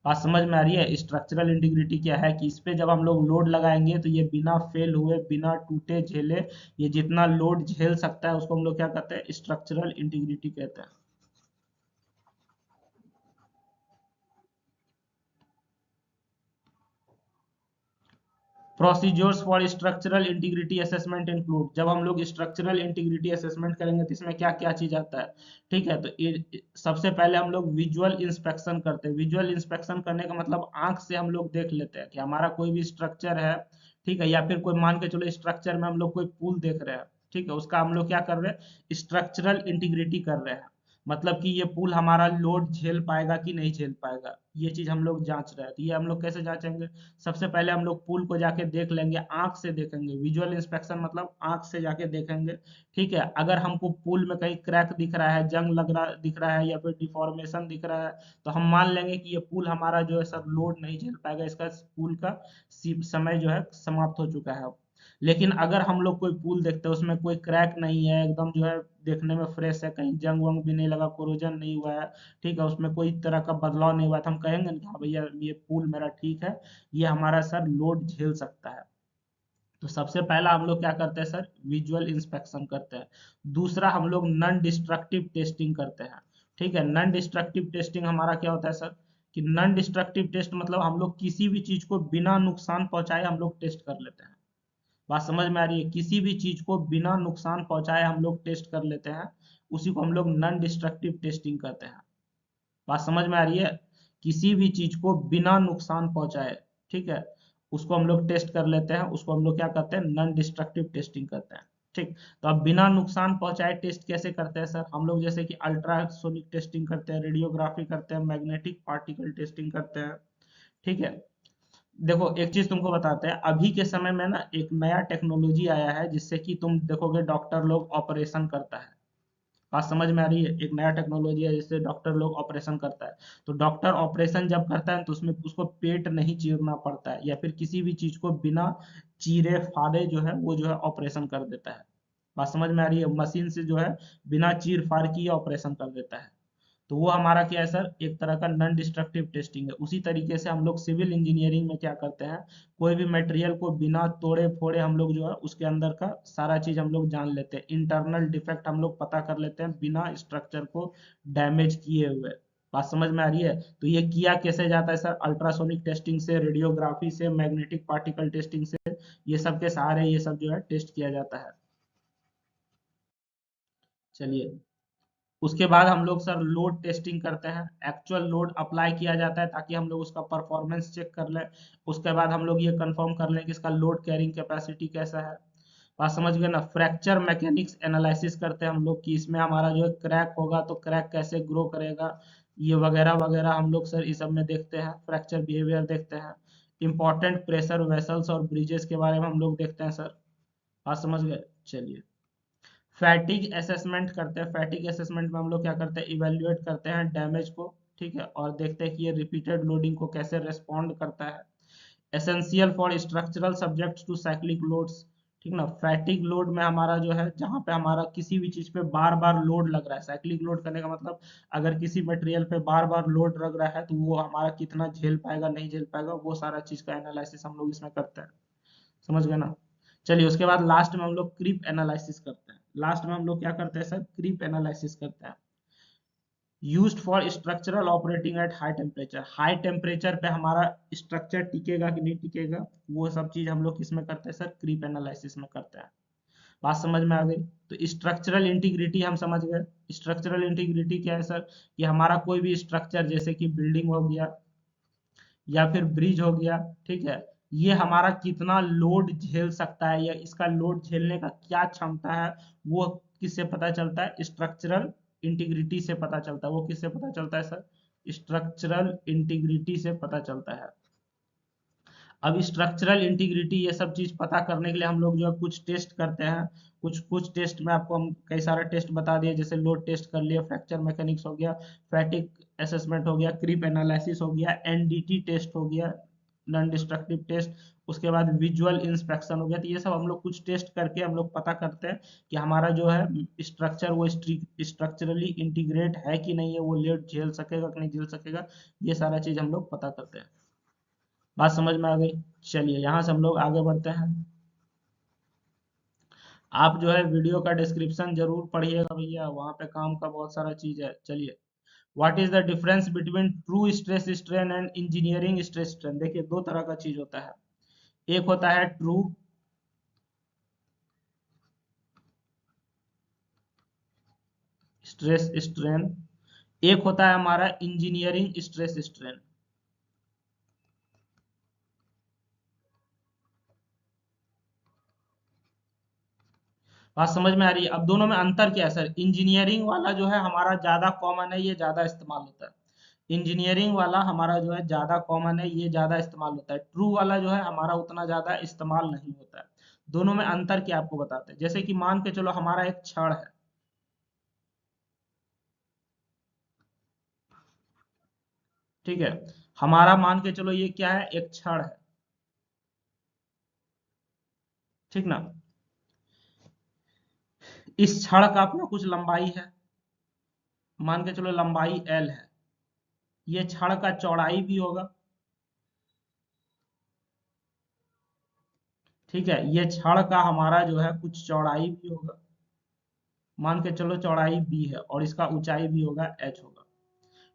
S1: बात समझ में आ रही है। स्ट्रक्चरल इंटीग्रिटी क्या है कि इस पे जब हम लोग लोड लगाएंगे तो ये बिना फेल हुए, बिना टूटे झेले, ये जितना लोड झेल सकता है उसको हम लोग क्या कहते हैं, स्ट्रक्चरल इंटीग्रिटी कहते हैं। Procedures for structural integrity assessment include, जब हम लोग स्ट्रक्चरल इंटीग्रिटी असेसमेंट करेंगे तो इसमें क्या क्या चीज आता है। ठीक है। तो सबसे पहले हम लोग विजुअल इंस्पेक्शन करते हैं। विजुअल इंस्पेक्शन करने का मतलब आंख से हम लोग देख लेते हैं कि हमारा कोई भी स्ट्रक्चर है, ठीक है, या फिर कोई मान के चलो स्ट्रक्चर में हम लोग कोई पुल देख रहे हैं, ठीक है, उसका हम लोग क्या कर रहे हैं, स्ट्रक्चरल इंटीग्रिटी कर रहे हैं। मतलब कि ये पुल हमारा लोड झेल पाएगा कि नहीं झेल पाएगा, ये चीज हम लोग जांच रहे हैं। तो ये हम लोग कैसे जांचेंगे, सबसे पहले हम लोग पुल को जाके देख लेंगे, आंख से देखेंगे। विजुअल इंस्पेक्शन मतलब आंख से जाके देखेंगे। ठीक है। अगर हमको पुल में कहीं क्रैक दिख रहा है, जंग लग रहा दिख रहा है, या फिर डिफॉर्मेशन दिख रहा है, तो हम मान लेंगे कि ये पुल हमारा जो है सर लोड नहीं झेल पाएगा, इसका पुल का समय जो है समाप्त हो चुका है। लेकिन अगर हम लोग कोई पुल देखते हैं उसमें कोई क्रैक नहीं है, एकदम जो है देखने में फ्रेश है, कहीं जंग वंग भी नहीं लगा, कोरोजन नहीं हुआ है, ठीक है, उसमें कोई तरह का बदलाव नहीं हुआ, तो हम कहेंगे ना कि हाँ भैया ये पुल मेरा ठीक है, ये हमारा सर लोड झेल सकता है। तो सबसे पहला हम लोग क्या करते हैं सर, विजुअल इंस्पेक्शन करते हैं। दूसरा हम लोग नॉन डिस्ट्रक्टिव टेस्टिंग करते हैं। ठीक है। नॉन डिस्ट्रक्टिव टेस्टिंग हमारा क्या होता है सर, कि नॉन डिस्ट्रक्टिव टेस्ट मतलब हम लोग किसी भी चीज को बिना नुकसान पहुंचाए हम लोग टेस्ट कर लेते हैं। बात समझ में आ रही है, किसी भी चीज को बिना नुकसान पहुंचाए हम लोग टेस्ट कर लेते हैं, उसी को हम लोग नॉन डिस्ट्रक्टिव टेस्टिंग कहते हैं। बात समझ में आ रही है, किसी भी चीज को बिना नुकसान पहुंचाए, ठीक है, उसको हम लोग टेस्ट कर लेते हैं, उसको हम लोग क्या करते हैं, नॉन डिस्ट्रक्टिव टेस्टिंग करते हैं। ठीक। तो अब बिना नुकसान पहुंचाए टेस्ट कैसे करते हैं सर, हम लोग जैसे कि अल्ट्रासोनिक टेस्टिंग करते हैं, रेडियोग्राफी करते हैं, मैग्नेटिक पार्टिकल टेस्टिंग करते हैं। ठीक है। देखो एक चीज तुमको बताते हैं, अभी के समय में ना एक नया टेक्नोलॉजी आया है जिससे कि तुम देखोगे डॉक्टर लोग ऑपरेशन करता है। बात समझ में आ रही है, एक नया टेक्नोलॉजी है जिससे डॉक्टर लोग ऑपरेशन करता है। तो डॉक्टर ऑपरेशन जब करता है तो उसमें उसको पेट नहीं चीरना पड़ता है, या फिर किसी भी चीज को बिना चीरे फाड़े जो है वो जो है ऑपरेशन कर देता है। बात समझ में आ रही है, मशीन से जो है बिना चीर फाड़ किए ऑपरेशन कर देता है। तो वो हमारा क्या है सर, एक तरह का नॉन डिस्ट्रक्टिव टेस्टिंग है। उसी तरीके से हम लोग सिविल इंजीनियरिंग में क्या करते हैं, कोई भी मटेरियल को बिना तोड़े फोड़े हम लोग जो है उसके अंदर का सारा चीज हम लोग जान लेते हैं, इंटरनल डिफेक्ट हम लोग पता कर लेते हैं बिना स्ट्रक्चर को डैमेज किए हुए। बात समझ में आ रही है। तो ये किया कैसे जाता है सर, अल्ट्रासोनिक टेस्टिंग से, रेडियोग्राफी से, मैग्नेटिक पार्टिकल टेस्टिंग से, ये सब के सहारे ये सब जो है टेस्ट किया जाता है। चलिए, उसके बाद हम लोग सर लोड टेस्टिंग करते हैं। एक्चुअल लोड अप्लाई किया जाता है ताकि हम लोग उसका परफॉर्मेंस चेक कर लें। उसके बाद हम लोग ये कंफर्म कर लें कि इसका लोड कैरिंग कैपेसिटी कैसा है। बात समझ गए ना। फ्रैक्चर मैकेनिक्स एनालिसिस करते हैं हम लोग कि इसमें हमारा जो है क्रैक होगा तो क्रैक कैसे ग्रो करेगा, ये वगैरह वगैरह हम लोग सर इस सब में देखते हैं। फ्रैक्चर बिहेवियर देखते हैं। इंपॉर्टेंट प्रेशर वेसल्स और ब्रिजेस के बारे में हम लोग देखते हैं सर। बात समझ गए। चलिए, फैटिग असेसमेंट करते हैं। फैटिग असेसमेंट में हम लोग क्या करते हैं, इवेल्युएट करते हैं डैमेज को, ठीक है, और देखते हैं कि ये रिपीटेड लोडिंग को कैसे रेस्पॉन्ड करता है। Essential for structural subject to cyclic loads, ठीक ना। फैटिग लोड में हमारा जो है, जहां पे हमारा किसी भी चीज पे बार बार लोड लग रहा है, साइक्लिक लोड करने का मतलब अगर किसी मटेरियल पे बार बार लोड लग रहा है तो वो हमारा कितना झेल पाएगा नहीं झेल पाएगा, वो सारा चीज का एनालिसिस हम लोग इसमें करते हैं। समझ गए ना। चलिए, उसके बाद लास्ट में हम लोग क्रीप एनालिसिस करते हैं। लास्ट में हम लोग क्या करते हैं सर, क्रीप एनालिसिस करते हैं। Used for structural operating at high temperature. High temperature पे हमारा स्ट्रक्चर टिकेगा कि नहीं टिकेगा, वो सब चीज हम लोग किसमें करते हैं सर, क्रीप एनालिसिस में करते हैं। बात समझ में आ गई। तो स्ट्रक्चरल इंटीग्रिटी हम समझ गए। स्ट्रक्चरल इंटीग्रिटी क्या है सर, कि हमारा कोई भी स्ट्रक्चर जैसे कि बिल्डिंग हो गया या फिर ब्रिज हो गया, ठीक है, ये हमारा कितना लोड झेल सकता है या इसका लोड झेलने का क्या क्षमता है, वो किससे पता चलता है, स्ट्रक्चरल इंटीग्रिटी से पता चलता है। वो किससे पता चलता है सर, स्ट्रक्चरल इंटीग्रिटी से पता चलता है। अब स्ट्रक्चरल इंटीग्रिटी ये सब चीज पता करने के लिए हम लोग जो है कुछ टेस्ट करते हैं। कुछ कुछ टेस्ट में आपको हम कई सारे टेस्ट बता दिए, जैसे लोड टेस्ट कर लिया, फ्रैक्चर मैकेनिक्स हो गया, फैटिक असेसमेंट हो गया, क्रीप एनालिसिस हो गया, एनडीटी टेस्ट हो गया, नॉन डिस्ट्रक्टिव टेस्ट, उसके बाद विजुअल इंस्पेक्शन हो गया। तो ये सब हम लोग कुछ टेस्ट करके हम लोग पता करते हैं कि हमारा जो है स्ट्रक्चर वो स्ट्रक्चरली इंटीग्रेट है कि नहीं है, वो लोड झेल सकेगा कि नहीं झेल सकेगा, ये सारा चीज हम लोग पता करते हैं। बात समझ में आ गई। चलिए, यहाँ से हम लोग आगे बढ़ते हैं। आप जो है वीडियो का डिस्क्रिप्शन जरूर पढ़िएगा भैया, वहाँ पे काम का बहुत सारा चीज है। चलिए, what is the difference between true stress strain and engineering stress strain. देखिए, दो तरह का चीज होता है। एक होता है ट्रू स्ट्रेस स्ट्रेन, एक होता है हमारा इंजीनियरिंग स्ट्रेस स्ट्रेन। बात समझ में आ रही है। अब दोनों में अंतर क्या है सर, इंजीनियरिंग वाला जो है हमारा ज्यादा कॉमन है, ये ज्यादा इस्तेमाल होता है। इंजीनियरिंग वाला हमारा जो है ज्यादा कॉमन है, ये ज्यादा इस्तेमाल होता है। ट्रू वाला जो है हमारा उतना ज्यादा इस्तेमाल नहीं होता है। दोनों में अंतर क्या आपको बताते हैं। जैसे कि मान के चलो हमारा एक छड़ है, ठीक है, हमारा मान के चलो ये क्या है, एक छड़ है, ठीक ना। इस छड़ का अपना कुछ लंबाई है, मान के चलो लंबाई एल है। ये छड़ का चौड़ाई भी होगा, ठीक है, ये छड़ का हमारा जो है कुछ चौड़ाई भी होगा, मान के चलो चौड़ाई बी है, और इसका ऊंचाई भी होगा एच होगा,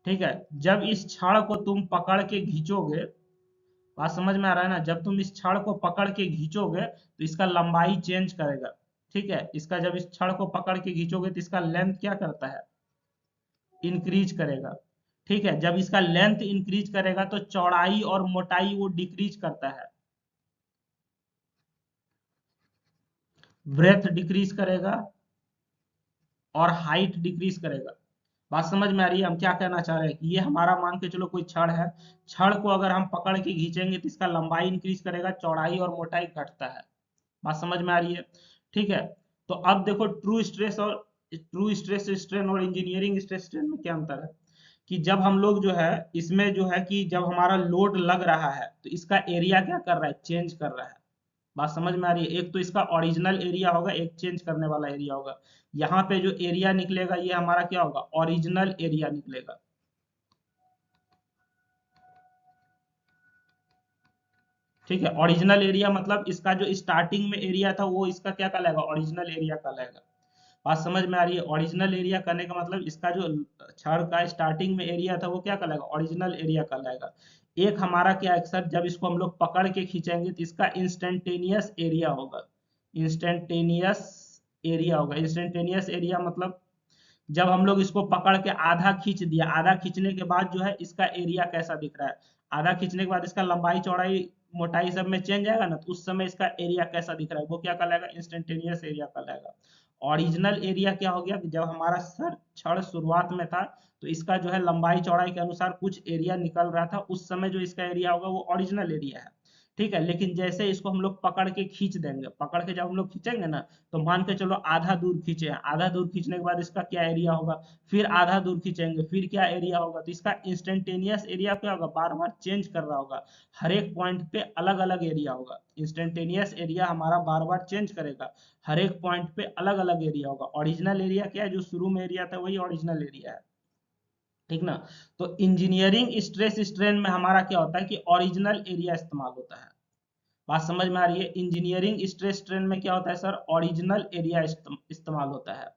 S1: ठीक है। जब इस छड़ को तुम पकड़ के खींचोगे, बात समझ में आ रहा है ना, जब तुम इस छड़ को पकड़ के खींचोगे तो इसका लंबाई चेंज करेगा, ठीक है। इसका जब इस छड़ को पकड़ के खींचोगे तो इसका लेंथ क्या करता है, इंक्रीज करेगा, ठीक है। जब इसका लेंथ इंक्रीज करेगा तो चौड़ाई और मोटाई वो डिक्रीज करता है, ब्रेथ डिक्रीज करेगा और हाइट डिक्रीज करेगा। बात समझ में आ रही है, हम क्या कहना चाह रहे हैं कि ये हमारा मान के चलो कोई छड़ है, छड़ को अगर हम पकड़ के खींचेंगे तो इसका लंबाई इंक्रीज करेगा, चौड़ाई और मोटाई घटता है। बात समझ में आ रही है, ठीक है। तो अब देखो, ट्रू स्ट्रेस स्ट्रेन और इंजीनियरिंग स्ट्रेस स्ट्रेन में क्या अंतर है, कि जब हम लोग जो है इसमें जो है कि जब हमारा लोड लग रहा है तो इसका एरिया क्या कर रहा है, चेंज कर रहा है। बात समझ में आ रही है। एक तो इसका ओरिजिनल एरिया होगा, एक चेंज करने वाला एरिया होगा। यहाँ पे जो एरिया निकलेगा ये हमारा क्या होगा, ओरिजिनल एरिया निकलेगा, ठीक है। ओरिजिनल एरिया मतलब इसका जो स्टार्टिंग में एरिया था वो इसका क्या कहलाएगा, ओरिजिनल एरिया कहलाएगा। बात समझ में आ रही है। ओरिजिनल एरिया करने का मतलब इसका जो छड़ का स्टार्टिंग में एरिया था वो क्या कहलाएगा, ओरिजिनल एरिया कहलाएगा। एक हमारा क्या है सर, जब इसको हम लोग पकड़ के खींचेंगे तो इसका इंस्टेंटेनियस एरिया होगा, इंस्टेंटेनियस एरिया होगा। इंस्टेंटेनियस एरिया मतलब जब हम लोग इसको पकड़ के आधा खींच दिया, आधा खींचने के बाद जो है इसका एरिया कैसा दिख रहा है, आधा खींचने के बाद इसका लंबाई चौड़ाई मोटाई सब में चेंज आएगा ना, तो उस समय इसका एरिया कैसा दिख रहा है वो क्या कहलाएगा, इंस्टेंटेनियस एरिया कहलाएगा। ओरिजिनल एरिया क्या हो गया कि जब हमारा सर क्षण शुरुआत में था तो इसका जो है लंबाई चौड़ाई के अनुसार कुछ एरिया निकल रहा था, उस समय जो इसका एरिया होगा वो ओरिजिनल एरिया है। ठीक है, लेकिन जैसे इसको हम लोग पकड़ के खींच देंगे, पकड़ के जब हम लोग खींचेंगे ना, तो मान के चलो आधा दूर खींचे हैं, आधा दूर खींचने के बाद इसका क्या एरिया होगा, फिर आधा दूर खींचेंगे फिर क्या एरिया होगा, तो इसका इंस्टेंटेनियस एरिया क्या होगा, बार बार चेंज कर रहा होगा, हर एक पॉइंट पे अलग अलग एरिया होगा। इंस्टेंटेनियस एरिया हमारा बार बार चेंज करेगा, हर एक पॉइंट पे अलग अलग एरिया होगा। ओरिजिनल एरिया क्या है, जो शुरू में एरिया था वही ओरिजिनल एरिया है। ठीक ना। तो इंजीनियरिंग स्ट्रेस स्ट्रेन में हमारा क्या होता है कि ओरिजिनल एरिया इस्तेमाल होता है। बात समझ में आ रही है, इंजीनियरिंग स्ट्रेस स्ट्रेन में क्या होता है सर, ओरिजिनल एरिया इस्तेमाल होता है।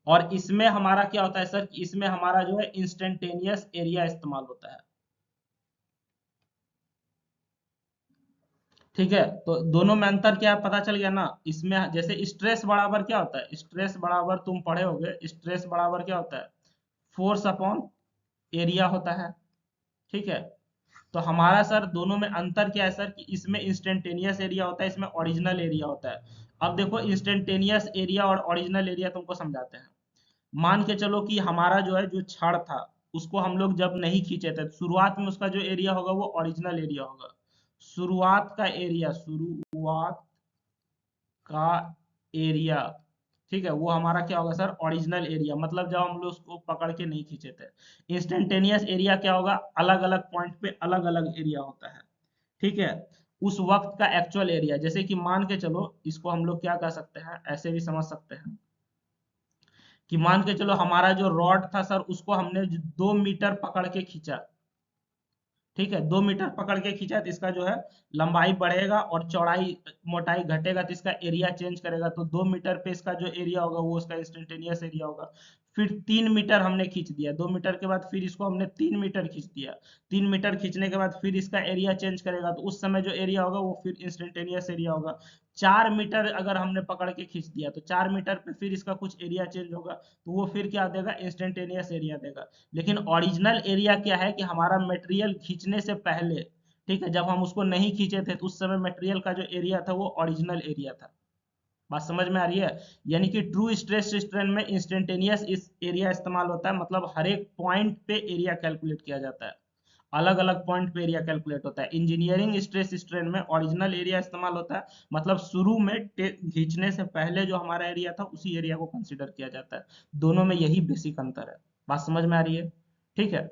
S1: और इसमें हमारा क्या होता है सर, कि इसमें हमारा जो है इंस्टेंटेनियस एरिया इस्तेमाल होता है। ठीक है, तो दोनों में अंतर क्या है पता चल गया ना। इसमें जैसे स्ट्रेस बराबर क्या होता है, स्ट्रेस बराबर तुम पढ़े होगे, स्ट्रेस बराबर क्या होता है, फोर्स अपॉन एरिया होता है। ठीक है, तो हमारा सर दोनों में अंतर क्या है सर, कि इसमें इंस्टेंटेनियस एरिया होता है, इसमें ओरिजिनल एरिया होता है। अब देखो इंस्टेंटेनियस एरिया और ओरिजिनल एरिया तुमको समझाते हैं। मान के चलो कि हमारा जो है जो छड़ था, उसको हम लोग जब नहीं खींचे थे, शुरुआत में उसका जो एरिया होगा वो ओरिजिनल एरिया होगा। शुरुआत का एरिया, शुरुआत का एरिया, ठीक है, वो हमारा क्या होगा सर, ओरिजिनल एरिया, मतलब जब हम लोग उसको पकड़ के नहीं खींचे थे। इंस्टेंटेनियस एरिया क्या होगा, अलग अलग पॉइंट पे अलग अलग एरिया होता है। ठीक है, उस वक्त का एक्चुअल एरिया, जैसे कि मान के चलो इसको हम लोग क्या कह सकते हैं, ऐसे भी समझ सकते हैं कि मान के चलो हमारा जो रॉड था सर, उसको हमने 2 मीटर पकड़ के खींचा। ठीक है, 2 मीटर पकड़ के खींचा तो इसका जो है लंबाई बढ़ेगा और चौड़ाई मोटाई घटेगा, तो इसका एरिया चेंज करेगा। तो 2 मीटर पे इसका जो एरिया होगा वो उसका इंस्टेंटेनियस एरिया होगा। फिर 3 मीटर हमने खींच दिया, 2 मीटर के बाद फिर इसको हमने 3 मीटर खींच दिया। 3 मीटर खींचने के बाद फिर इसका एरिया चेंज करेगा, तो उस समय जो एरिया होगा वो फिर इंस्टेंटेनियस एरिया होगा। 4 मीटर अगर हमने पकड़ के खींच दिया तो 4 मीटर पे फिर इसका कुछ एरिया चेंज होगा, तो वो फिर क्या देगा, इंस्टेंटेनियस एरिया देगा। लेकिन ओरिजिनल एरिया क्या है कि हमारा मटेरियल खींचने से पहले, ठीक है, जब हम उसको नहीं खींचे थे तो उस समय मटेरियल का जो एरिया था वो ओरिजिनल एरिया था। बात समझ में आ रही है। यानी कि ट्रू स्ट्रेस स्ट्रेन में इंस्टेंटेनियस इस एरिया इस्तेमाल होता है, मतलब हर एक पॉइंट पे एरिया कैलकुलेट किया जाता है, अलग अलग पॉइंट पे एरिया कैलकुलेट होता है। इंजीनियरिंग स्ट्रेस स्ट्रेन में ओरिजिनल एरिया इस्तेमाल होता है, मतलब शुरू में खींचने से पहले जो हमारा एरिया था उसी एरिया को कंसीडर किया जाता है। दोनों में यही बेसिक अंतर है। बात समझ में आ रही है। ठीक है,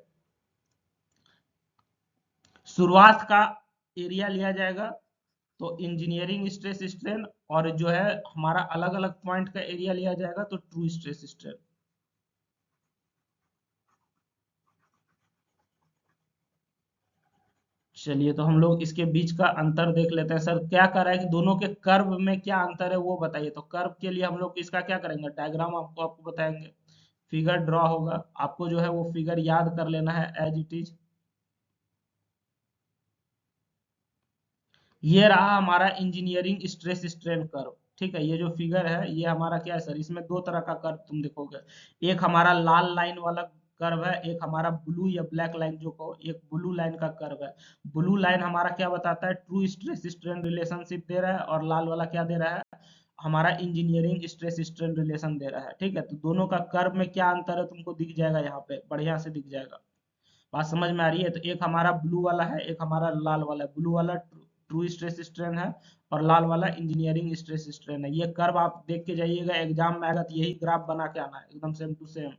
S1: शुरुआत का एरिया लिया जाएगा, तो इंजीनियरिंग स्ट्रेस स्ट्रेन, और जो है हमारा अलग अलग पॉइंट का एरिया लिया जाएगा तो ट्रू स्ट्रेस स्ट्रेन। चलिए, तो हम लोग इसके बीच का अंतर देख लेते हैं। सर क्या कर रहा है कि दोनों के कर्व में क्या अंतर है वो बताइए। तो कर्व के लिए हम लोग इसका क्या करेंगे, डायग्राम आपको आपको बताएंगे, फिगर ड्रॉ होगा, आपको जो है वो फिगर याद कर लेना है एज इट इज। ये रहा हमारा इंजीनियरिंग स्ट्रेस स्ट्रेन कर्व। ठीक है, ये जो फिगर है ये हमारा क्या है सर, इसमें दो तरह का कर्व तुम देखोगे। एक हमारा लाल लाइन वाला कर्व है, एक हमारा ब्लू या ब्लैक लाइन जो कहो, एक ब्लू लाइन का कर्व है। ब्लू लाइन हमारा क्या बताता है, ट्रू स्ट्रेस स्ट्रेन रिलेशनशिप दे रहा है, और लाल वाला क्या दे रहा है, हमारा इंजीनियरिंग स्ट्रेस स्ट्रेन रिलेशन दे रहा है। ठीक है, तो दोनों का कर्व में क्या अंतर है तुमको दिख जाएगा, यहाँ पे बढ़िया से दिख जाएगा। बात समझ में आ रही है। तो एक हमारा ब्लू वाला है, एक हमारा लाल वाला है। ब्लू वाला ट्रू स्ट्रेस स्ट्रेन है, और लाल वाला इंजीनियरिंग स्ट्रेस स्ट्रेन है। ये कर्व आप देख के जाइएगा, एग्जाम में आएगा तो यही ग्राफ बना के आना है, एकदम सेम टू सेम।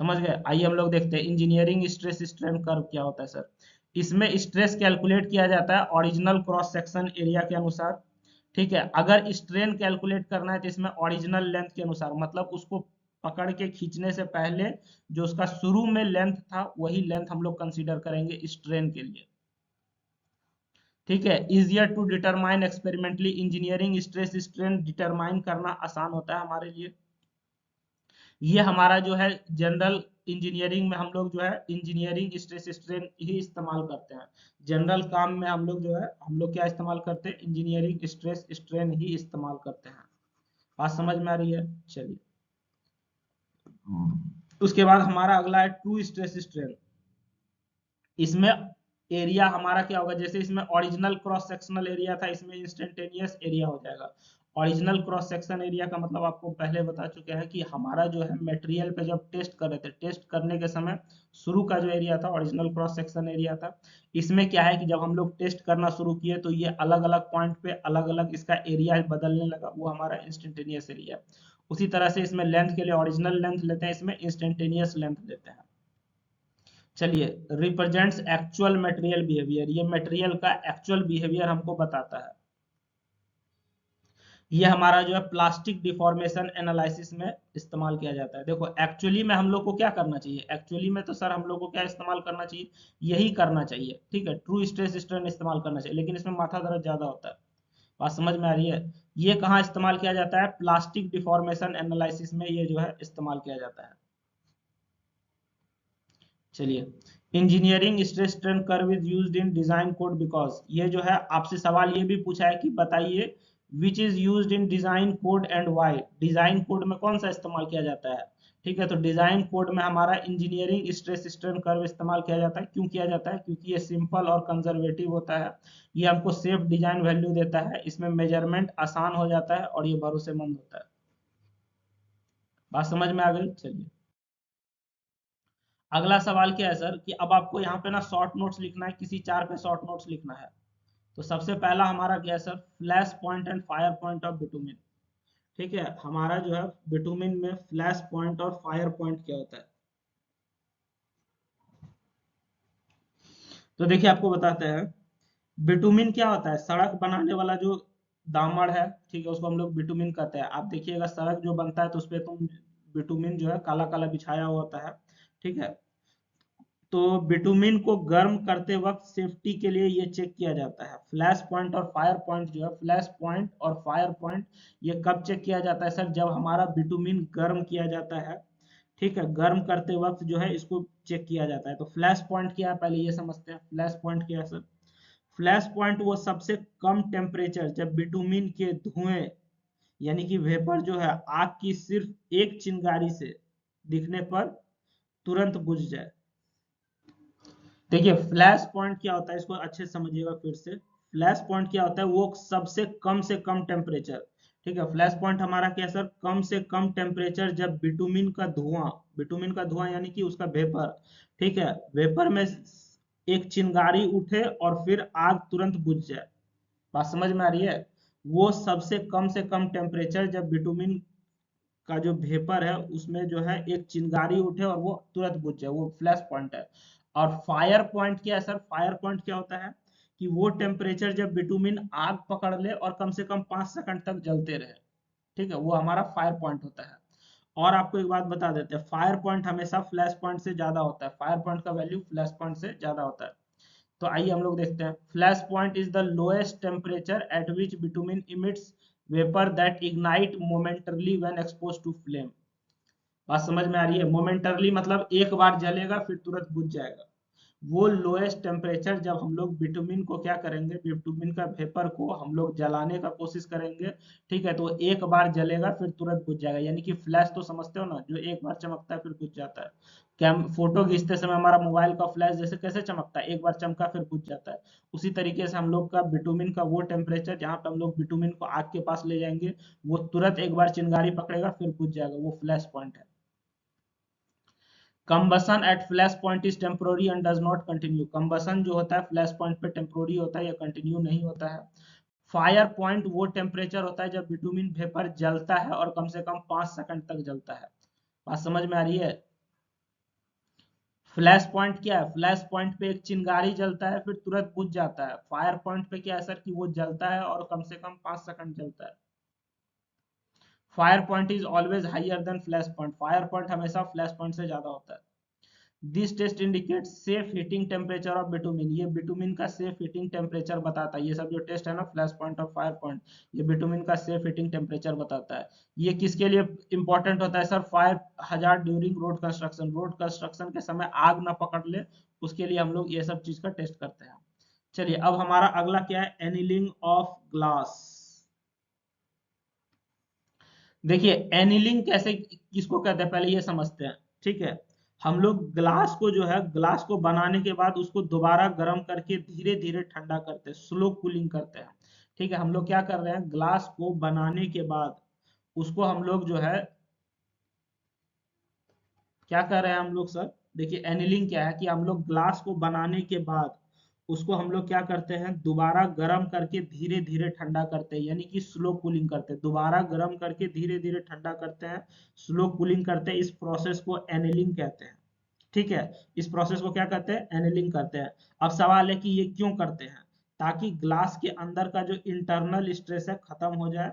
S1: समझ गए। आइए हम लोग देखते हैं इंजीनियरिंग स्ट्रेस स्ट्रेन कर्व क्या होता है सर। इसमें स्ट्रेस कैलकुलेट किया जाता है ओरिजिनल क्रॉस सेक्शन एरिया के अनुसार। ठीक है, अगर स्ट्रेन कैलकुलेट करना है तो इसमें ओरिजिनल लेंथ के अनुसार, मतलब उसको पकड़ के खींचने से पहले जो उसका शुरू में लेंथ था वही लेंथ हम लोग कंसीडर करेंगे स्ट्रेन के लिए। ठीक है, easier to determine experimentally, engineering stress strain determine करना आसान होता है हमारे लिए। ये हमारा जो है जनरल इंजीनियरिंग में हम लोग जो है इंजीनियरिंग स्ट्रेस स्ट्रेन ही इस्तेमाल करते हैं। जनरल काम में हम लोग जो है हम लोग क्या इस्तेमाल करते हैं, इंजीनियरिंग स्ट्रेस स्ट्रेन ही इस्तेमाल करते हैं। बात समझ में आ रही है। चलिए, उसके बाद हमारा अगला है ट्रू स्ट्रेस स्ट्रेन। इसमें एरिया हमारा क्या होगा, जैसे इसमें ओरिजिनल क्रॉस सेक्शनल एरिया था, इसमें इंस्टेंटेनियस एरिया हो जाएगा। ओरिजिनल क्रॉस सेक्शन एरिया का मतलब आपको पहले बता चुके हैं कि हमारा जो है मटेरियल पे जब टेस्ट कर रहे थे, टेस्ट करने के समय शुरू का जो एरिया था ओरिजिनल क्रॉस सेक्शन एरिया था। इसमें क्या है कि जब हम लोग टेस्ट करना शुरू किए तो ये अलग अलग पॉइंट पे अलग अलग इसका एरिया बदलने लगा, वो हमारा इंस्टेंटेनियस एरिया। उसी तरह से इसमें लेंथ के लिए ओरिजिनल लेंथ लेते हैं, इसमें इंस्टेंटेनियस लेंथ लेते हैं। चलिए, रिप्रेजेंट्स एक्चुअल मटेरियल बिहेवियर, ये मटेरियल का एक्चुअल बिहेवियर हमको बताता है। ये हमारा जो है प्लास्टिक डिफॉर्मेशन एनालिसिस में इस्तेमाल किया जाता है। देखो एक्चुअली में हम लोग को क्या करना चाहिए, एक्चुअली में तो सर हम लोग को क्या इस्तेमाल करना चाहिए, यही करना चाहिए, ठीक है, ट्रू स्ट्रेस स्ट्रेन इस्तेमाल करना चाहिए, लेकिन इसमें माथा दर्द ज्यादा होता है। बात समझ में आ रही है? ये कहाँ इस्तेमाल किया जाता है, प्लास्टिक डिफॉर्मेशन एनालिसिस में ये जो है इस्तेमाल किया जाता है। चलिए, engineering stress strain curve is used in design code because, ये जो है आपसे सवाल ये भी पूछा है कि बताइए which is used in design code and why, design code में कौन सा इस्तेमाल किया जाता है। ठीक है, तो डिजाइन कोड में हमारा इंजीनियरिंग स्ट्रेस स्ट्रेन कर्व इस्तेमाल किया जाता है। क्यों किया जाता है, क्योंकि ये सिंपल और कंजर्वेटिव होता है, ये हमको सेफ डिजाइन वैल्यू देता है, इसमें मेजरमेंट आसान हो जाता है और ये भरोसेमंद होता है। बात समझ में आ गई? चलिए, अगला सवाल क्या है सर कि अब आपको यहाँ पे ना शॉर्ट नोट्स लिखना है, किसी चार पे शॉर्ट नोट्स लिखना है। तो सबसे पहला हमारा क्या है sir, flash point and fire point of bitumen. ठीक है, हमारा जो है बिटुमिन में फ्लैश पॉइंट और फायर पॉइंट क्या होता है। तो देखिए आपको बताते हैं, बिटुमिन क्या होता है, सड़क बनाने वाला जो दामड़ है, ठीक है, उसको हम लोग बिटुमिन कहते हैं। आप देखिएगा सड़क जो बनता है तो उसपे तुम बिटुमिन जो है काला काला बिछाया हुआ होता है, ठीक है। तो बिटुमिन को गर्म करते वक्त सेफ्टी के लिए ये चेक किया जाता है। फ्लैश पॉइंट और फायर पॉइंट जो है, फ्लैश पॉइंट और फायर पॉइंट ये कब चेक किया जाता है सर, जब हमारा बिटुमिन गर्म किया जाता है। ठीक है, गर्म करते वक्त जो है इसको चेक किया जाता है। तो फ्लैश पॉइंट क्या है पहले ये समझते हैं, फ्लैश पॉइंट क्या है सर। फ्लैश पॉइंट वो सबसे कम टेम्परेचर जब बिटुमिन के धुएं यानी कि वेपर जो है आग की सिर्फ एक चिंगारी से दिखने पर तुरंत बुझ जाए। देखिए फ्लैश पॉइंट क्या होता है, इसको अच्छे से समझिएगा फिर से। फ्लैश पॉइंट क्या होता है, वो सबसे कम से कम टेम्परेचर, ठीक है, फ्लैश पॉइंट हमारा क्या सर, कम से कम टेम्परेचर जब बिटुमिन का धुआं यानी कि उसका वेपर, ठीक है, वेपर में एक चिंगारी उठे और फिर आग तुरंत बुझ जाए। बात समझ में आ रही है? वो सबसे कम से कम टेम्परेचर जब बिटुमिन का जो वेपर है उसमें जो है एक चिंगारी उठे और वो तुरंत बुझ जाए, वो फ्लैश पॉइंट है। और फायर पॉइंट क्या है सर, फायर पॉइंट क्या होता है कि वो टेम्परेचर जब बिटुमिन आग पकड़ ले और कम से कम 5 सेकंड तक जलते रहे, ठीक है, वो हमारा फायर पॉइंट होता है। और आपको एक बात बता देते हैं, फायर पॉइंट हमेशा फ्लैश पॉइंट से ज्यादा होता है, फायर पॉइंट का वैल्यू फ्लैश पॉइंट से ज्यादा होता है। तो आइए हम लोग देखते हैं, flash point is the lowest temperature at which bitumen emits vapour that ignite momentarily when exposed to flame. बात समझ में आ रही है? मोमेंटरली मतलब एक बार जलेगा फिर तुरंत बुझ जाएगा। वो लोएस्ट टेम्परेचर जब हम लोग बिटुमिन को क्या करेंगे, बिटुमिन का वेपर को हम लोग जलाने का कोशिश करेंगे, ठीक है, तो एक बार जलेगा फिर तुरंत बुझ जाएगा। यानी कि फ्लैश तो समझते हो ना, जो एक बार चमकता है फिर बुझ जाता है। क्या फोटो खींचते समय हमारा मोबाइल का फ्लैश जैसे कैसे चमकता है, एक बार चमका फिर बुझ जाता है। उसी तरीके से हम लोग का बिटुमिन का वो टेम्परेचर जहां पे हम लोग बिटुमिन को आग के पास ले जाएंगे, वो तुरंत एक बार चिंगारी पकड़ेगा फिर बुझ जाएगा, वो फ्लैश पॉइंट है। Combustion at flash point is temporary and does not continue, combustion जो होता है फ्लैश पॉइंट पे टेम्पोररी होता है या कंटिन्यू नहीं होता है। फायर पॉइंट वो टेम्परेचर होता है जब बिटुमिन वेपर जलता है और कम से कम 5 सेकंड तक जलता है। बात समझ में आ रही है? फ्लैश पॉइंट क्या है, फ्लैश पॉइंट पे एक चिंगारी जलता है फिर तुरंत बुझ जाता है। फायर पॉइंट पे क्या है सर कि वो जलता है और कम से कम 5 सेकंड जलता है। Fire point is always higher than flash point, fire point हमेशा फ्लैश पॉइंट से ज्यादा होता है। This test indicate safe heating temperature of bitumen, ये बिटुमिन का सेफ हीटिंग टेम्परेचर बताता है। ये सब जो टेस्ट है ना, फ्लैश पॉइंट और फायर पॉइंट, ये बिटुमिन का सेफ हीटिंग टेम्परेचर बताता है। ये किसके लिए इंपॉर्टेंट होता है sir, fire hazard during road construction, road construction के समय आग ना पकड़ ले, उसके लिए हम लोग ये सब चीज का टेस्ट करते हैं। चलिए, अब हमारा अगला क्या है, एनिलिंग ऑफ ग्लास। देखिए एनिलिंग कैसे किसको कहते हैं पहले ये समझते हैं। ठीक है, हम लोग ग्लास को जो है ग्लास को बनाने के बाद उसको दोबारा गर्म करके धीरे धीरे ठंडा करते हैं, स्लो कूलिंग करते हैं। ठीक है, हम लोग क्या कर रहे हैं, ग्लास को बनाने के बाद उसको हम लोग जो है क्या कर रहे हैं हम लोग सर, देखिए एनिलिंग क्या है कि हम लोग ग्लास को बनाने के बाद उसको हम लोग क्या करते हैं, दोबारा गर्म करके धीरे धीरे ठंडा करते हैं, यानी कि स्लो कूलिंग करते हैं, दोबारा गर्म करके धीरे धीरे ठंडा करते हैं, स्लो कूलिंग करते हैं। इस प्रोसेस को एनिलिंग कहते हैं। ठीक है, इस प्रोसेस को क्या कहते हैं, एनिलिंग करते हैं। अब सवाल है कि ये क्यों करते हैं, ताकि ग्लास के अंदर का जो इंटरनल स्ट्रेस है खत्म हो जाए।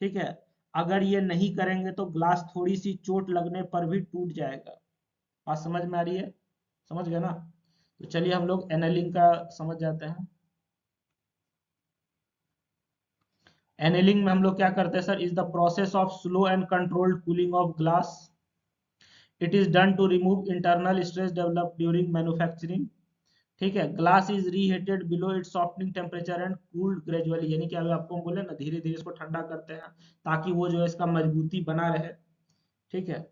S1: ठीक है, अगर ये नहीं करेंगे तो ग्लास थोड़ी सी चोट लगने पर भी टूट जाएगा। बात समझ में आ रही है, समझ गए ना। तो चलिए हम लोग एनेलिंग का समझ जाते हैं। एनेलिंग में हम लोग क्या करते हैं sir, is the process of slow and controlled cooling of glass. It is done to remove internal stress develop during manufacturing. ठीक है, glass is reheated below its softening temperature and cooled gradually, यानी कि अभी आपको हम बोले ना धीरे धीरे इसको ठंडा करते हैं ताकि वो जो है इसका मजबूती बना रहे। ठीक है,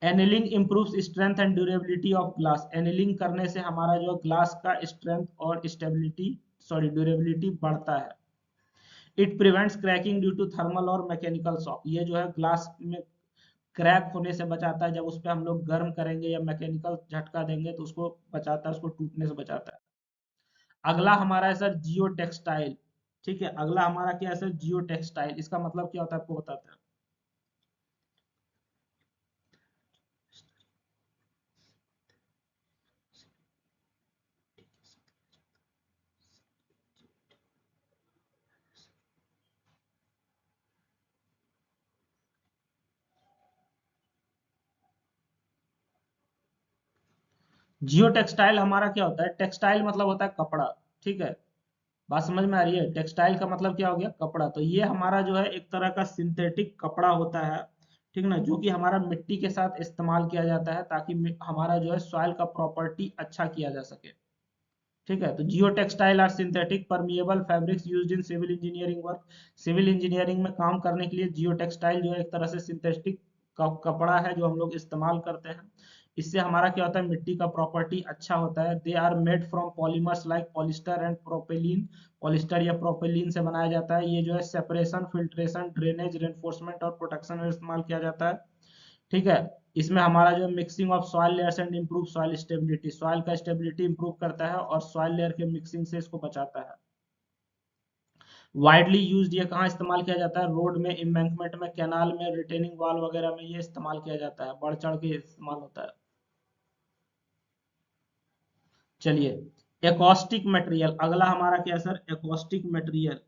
S1: annealing improves strength and durability of glass. Annealing करने से हमारा जो ग्लास का स्ट्रेंथ और स्टेबिलिटी ड्यूरेबिलिटी बढ़ता है। It prevents cracking due to thermal और मैकेनिकल शॉक। ये जो है ग्लास में क्रैक होने से बचाता है, जब उस पर हम लोग गर्म करेंगे या मैकेनिकल झटका देंगे तो उसको बचाता है, उसको टूटने से बचाता है। अगला हमारा है सर जियो टेक्सटाइल। ठीक है, अगला हमारा क्या है सर, जियो टेक्सटाइल। इसका मतलब क्या होता है आपको बताते हैं। जियो टेक्सटाइल हमारा क्या होता है, टेक्सटाइल मतलब होता है कपड़ा। ठीक है, बात समझ में आ रही है, टेक्सटाइल का मतलब क्या हो गया, कपड़ा। तो ये हमारा जो है एक तरह का सिंथेटिक कपड़ा होता है। ठीक ना, जो कि हमारा मिट्टी के साथ इस्तेमाल किया जाता है ताकि हमारा जो है सॉइल का प्रॉपर्टी अच्छा किया जा सके। ठीक है, तो geotextile are synthetic permeable fabrics used in civil engineering work. Civil engineering में काम करने के लिए जियो टेक्सटाइल जो है एक तरह से सिंथेटिक कपड़ा है जो हम लोग इस्तेमाल करते हैं। इससे हमारा क्या होता है, मिट्टी का प्रॉपर्टी अच्छा होता है। They are made from polymers like polyester and propylene. Polyester या प्रोपेलिन से बनाया जाता है। ये जो है सेपरेशन, फिल्ट्रेशन, ड्रेनेज, रेनफोर्समेंट और प्रोटेक्शन में इस्तेमाल किया जाता है। ठीक है, इसमें हमारा जो mixing of soil layers and improve soil stability, soil का स्टेबिलिटी इंप्रूव करता है और सॉइल लेयर के मिक्सिंग से इसको बचाता है। वाइडली यूज्ड, ये कहाँ इस्तेमाल किया जाता है, रोड में, एम्बैंकमेंट में, कैनाल में, रिटेनिंग वॉल वगैरह में ये इस्तेमाल किया जाता है, बढ़ चढ़ के इस्तेमाल होता है। चलिए, एकॉस्टिक मटेरियल अगला हमारा क्या है सर, एकॉस्टिक मटेरियल।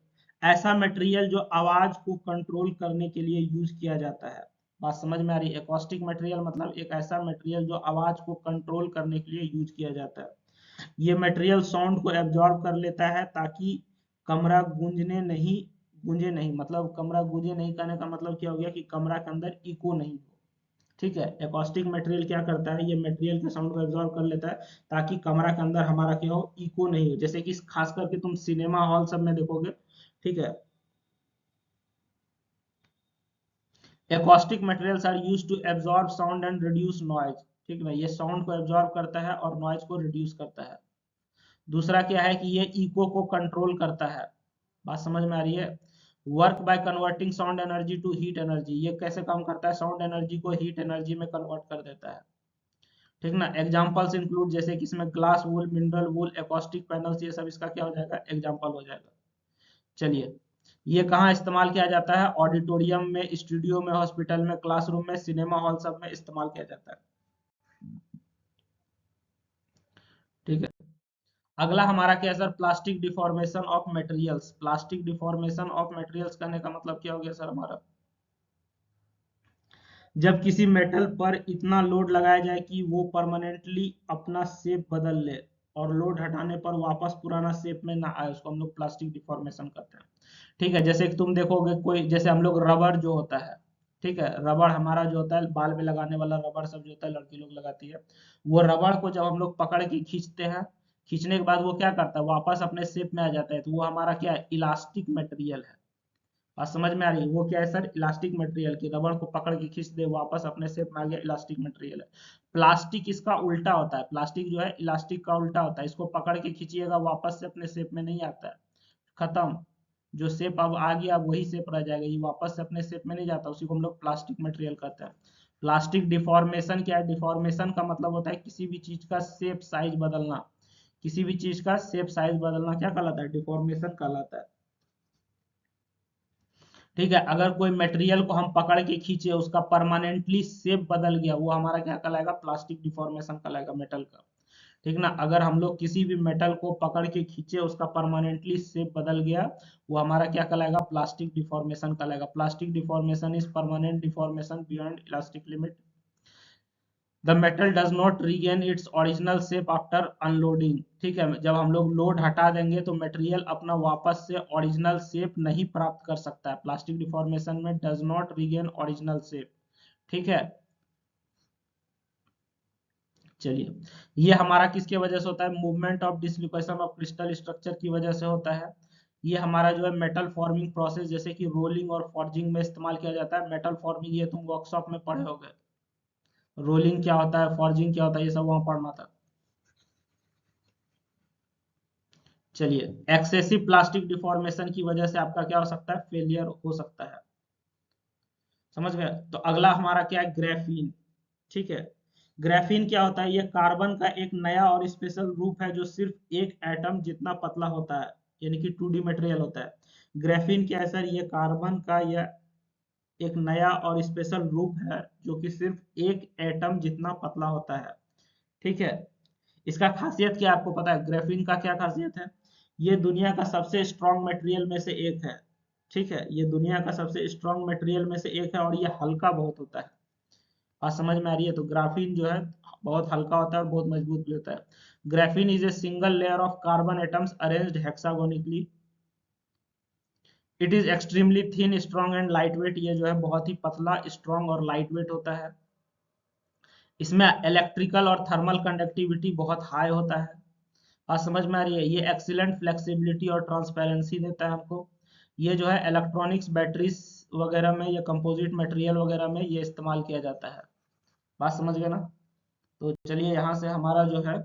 S1: ऐसा मटेरियल जो आवाज को कंट्रोल करने के लिए यूज किया जाता है। बात समझ में आ रही है, एकॉस्टिक मटेरियल मतलब एक ऐसा मटेरियल जो आवाज को कंट्रोल करने के लिए यूज किया जाता है। ये मटेरियल साउंड को एब्जॉर्ब कर लेता है ताकि कमरा गूंजे नहीं, मतलब कमरा गूंजे नहीं करने का मतलब क्या हो गया कि कमरा के अंदर इको नहीं हो। ठीक है, एकॉस्टिक मटेरियल क्या करता है, ये मटेरियल के साउंड को एब्जॉर्ब कर लेता है ताकि कमरा के अंदर हमारा क्या हो, इको नहीं हो। जैसे कि खास करके तुम सिनेमा हॉल सब में देखोगे। ठीक है, acoustic materials are used to absorb sound and reduce noise. ठीक है, ये साउंड को एब्जॉर्ब करता है और नॉइज को रिड्यूस करता है। दूसरा क्या है कि ये इको को कंट्रोल करता है। बात समझ में आ रही है। Work by converting sound energy to heat energy, ये कैसे काम करता है, साउंड एनर्जी को हीट एनर्जी में कन्वर्ट कर देता है। ठीक ना, एग्जांपल्स इंक्लूड जैसे कि इसमें ग्लास वूल, मिनरल वूल, एकॉस्टिक पैनल्स, ये सब इसका क्या हो जाएगा, एग्जांपल हो जाएगा। चलिए, ये कहाँ इस्तेमाल किया जाता है, ऑडिटोरियम में, स्टूडियो में, हॉस्पिटल में, क्लासरूम में, सिनेमा हॉल सब में इस्तेमाल किया जाता है। ठीक है, अगला हमारा क्या है sir, plastic deformation of materials. Plastic deformation of materials कहने का मतलब क्या हो गया सर हमारा, जब किसी मेटल पर इतना लोड लगाया जाए कि वो परमानेंटली अपना शेप बदल ले और लोड हटाने पर वापस पुराना शेप में ना आए, उसको हम लोग प्लास्टिक डिफॉर्मेशन कहते हैं। ठीक है, जैसे कि तुम देखोगे कोई, जैसे हम लोग रबड़ जो होता है, ठीक है, रबड़ हमारा जो होता है बाल में लगाने वाला रबड़ सब जो होता है लड़की लोग लगाती है। वो रबड़ को जब हम लोग पकड़ के खींचते हैं, खींचने के बाद वो क्या करता है, वापस अपने शेप में आ जाता है, तो वो हमारा क्या है, इलास्टिक मटेरियल है। बात समझ में आ रही है? वो क्या है सर, इलास्टिक मटेरियल की, रबड़ को पकड़ के खींच दे वापस अपने शेप में आ गया, इलास्टिक मटेरियल है। प्लास्टिक इसका उल्टा होता है, प्लास्टिक जो है इलास्टिक का उल्टा होता है, इसको पकड़ के खींचिएगा वापस से अपने शेप में नहीं आता है, खत्म। जो शेप अब आ गया वही शेप रह जाएगा, ये वापस से अपने शेप में नहीं जाता, उसी को हम लोग प्लास्टिक मटेरियल कहते हैं। प्लास्टिक डिफॉर्मेशन क्या है, डिफॉर्मेशन का मतलब होता है किसी भी चीज का शेप साइज बदलना, किसी भी चीज का शेप साइज बदलना क्या कहलाता है, डिफॉर्मेशन कहलाता है। ठीक है, अगर कोई मटेरियल को हम पकड़ के खींचे उसका परमानेंटली शेप बदल गया, वो हमारा क्या कहलाएगा, प्लास्टिक डिफॉर्मेशन कहलाएगा मेटल का। ठीक ना, अगर हम लोग किसी भी मेटल को पकड़ के खींचे उसका परमानेंटली शेप बदल गया, वो हमारा क्या कहलाएगा, प्लास्टिक डिफॉर्मेशन कहलाएगा। Plastic deformation is permanent deformation beyond elastic limit. The metal does not regain its original shape after unloading. ठीक है, जब हम लोग लोड हटा देंगे तो मटेरियल अपना वापस से ओरिजिनल शेप नहीं प्राप्त कर सकता है, प्लास्टिक डिफॉर्मेशन में does not regain original shape. ठीक है, चलिए, ये हमारा किसके वजह से होता है, movement of dislocation of crystal structure की वजह से होता है। ये हमारा जो है मेटल फॉर्मिंग प्रोसेस, जैसे कि रोलिंग और फॉर्जिंग में इस्तेमाल किया जाता है। मेटल फॉर्मिंग ये तुम वर्कशॉप में पढ़े होगे, रोलिंग क्या होता है, फॉर्जिंग क्या होता है, ये सब वहां पढ़ना था। चलिए, एक्सेसिव प्लास्टिक डिफॉर्मेशन की वजह से आपका क्या हो सकता है, फेलियर हो सकता है। समझ गए? तो अगला हमारा क्या है, ग्राफीन। ठीक है, ग्राफीन क्या होता है, ये कार्बन का एक नया और स्पेशल रूप है जो सिर्फ एक एटम जितना पतला होता है, यानी कि 2D मटेरियल होता है। ग्राफीन क्या है सर, ये कार्बन का यह एक नया और स्पेशल रूप है जो कि सिर्फ एक एटम जितना पतला होता है। ठीक है, इसका खासियत क्या आपको पता है, ग्राफीन का क्या खासियत है, ये दुनिया का सबसे स्ट्रॉन्ग मटेरियल में से एक है। ठीक है, ये दुनिया का सबसे स्ट्रॉन्ग मटेरियल में से एक है और ये हल्का बहुत होता है। बात समझ में आ रही है? तो ग्राफीन जो है बहुत हल्का होता है और बहुत मजबूत भी होता है। Graphene is a single layer of carbon atoms arranged hexagonically. It is extremely thin strong and lightweight, ये जो है बहुत ही पतला, स्ट्रॉन्ग और लाइट वेट होता है। इसमें इलेक्ट्रिकल और थर्मल कंडक्टिविटी बहुत हाई होता है। बात समझ में आ रही है? ये एक्सीलेंट फ्लेक्सिबिलिटी और ट्रांसपेरेंसी देता है हमको। ये जो है इलेक्ट्रॉनिक्स, बैटरीज वगैरह में या कंपोजिट मटेरियल वगैरह में ये इस्तेमाल किया जाता है। बात समझ गए ना? तो चलिए, यहाँ से हमारा जो है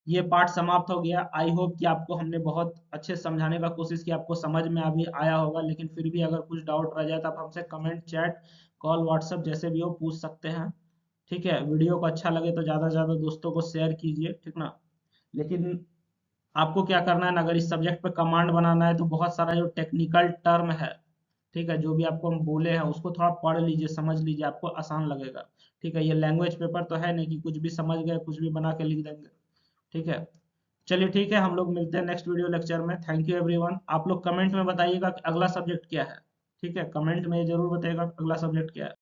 S1: ये पार्ट समाप्त हो गया। आई होप कि आपको हमने बहुत अच्छे समझाने का कोशिश की, आपको समझ में अभी आया होगा, लेकिन फिर भी अगर कुछ डाउट रह जाए तो आप हमसे कमेंट, चैट, कॉल, व्हाट्सएप जैसे भी हो पूछ सकते हैं। ठीक है, वीडियो को अच्छा लगे तो ज़्यादा से ज़्यादा दोस्तों को शेयर कीजिए, ठीक ना। लेकिन आपको क्या करना है ना, अगर इस सब्जेक्ट पे कमांड बनाना है तो बहुत सारा जो टेक्निकल टर्म है, ठीक है, जो भी आपको हम बोले हैं उसको थोड़ा पढ़ लीजिए, समझ लीजिए, आपको आसान लगेगा। ठीक है, ये लैंग्वेज पेपर तो है नहीं कि कुछ भी समझ गए कुछ भी बना के लिख देंगे। ठीक है, चलिए ठीक है, हम लोग मिलते हैं नेक्स्ट वीडियो लेक्चर में। Thank you everyone. आप लोग कमेंट में बताइएगा कि अगला सब्जेक्ट क्या है। ठीक है, कमेंट में जरूर बताइएगा अगला सब्जेक्ट क्या है।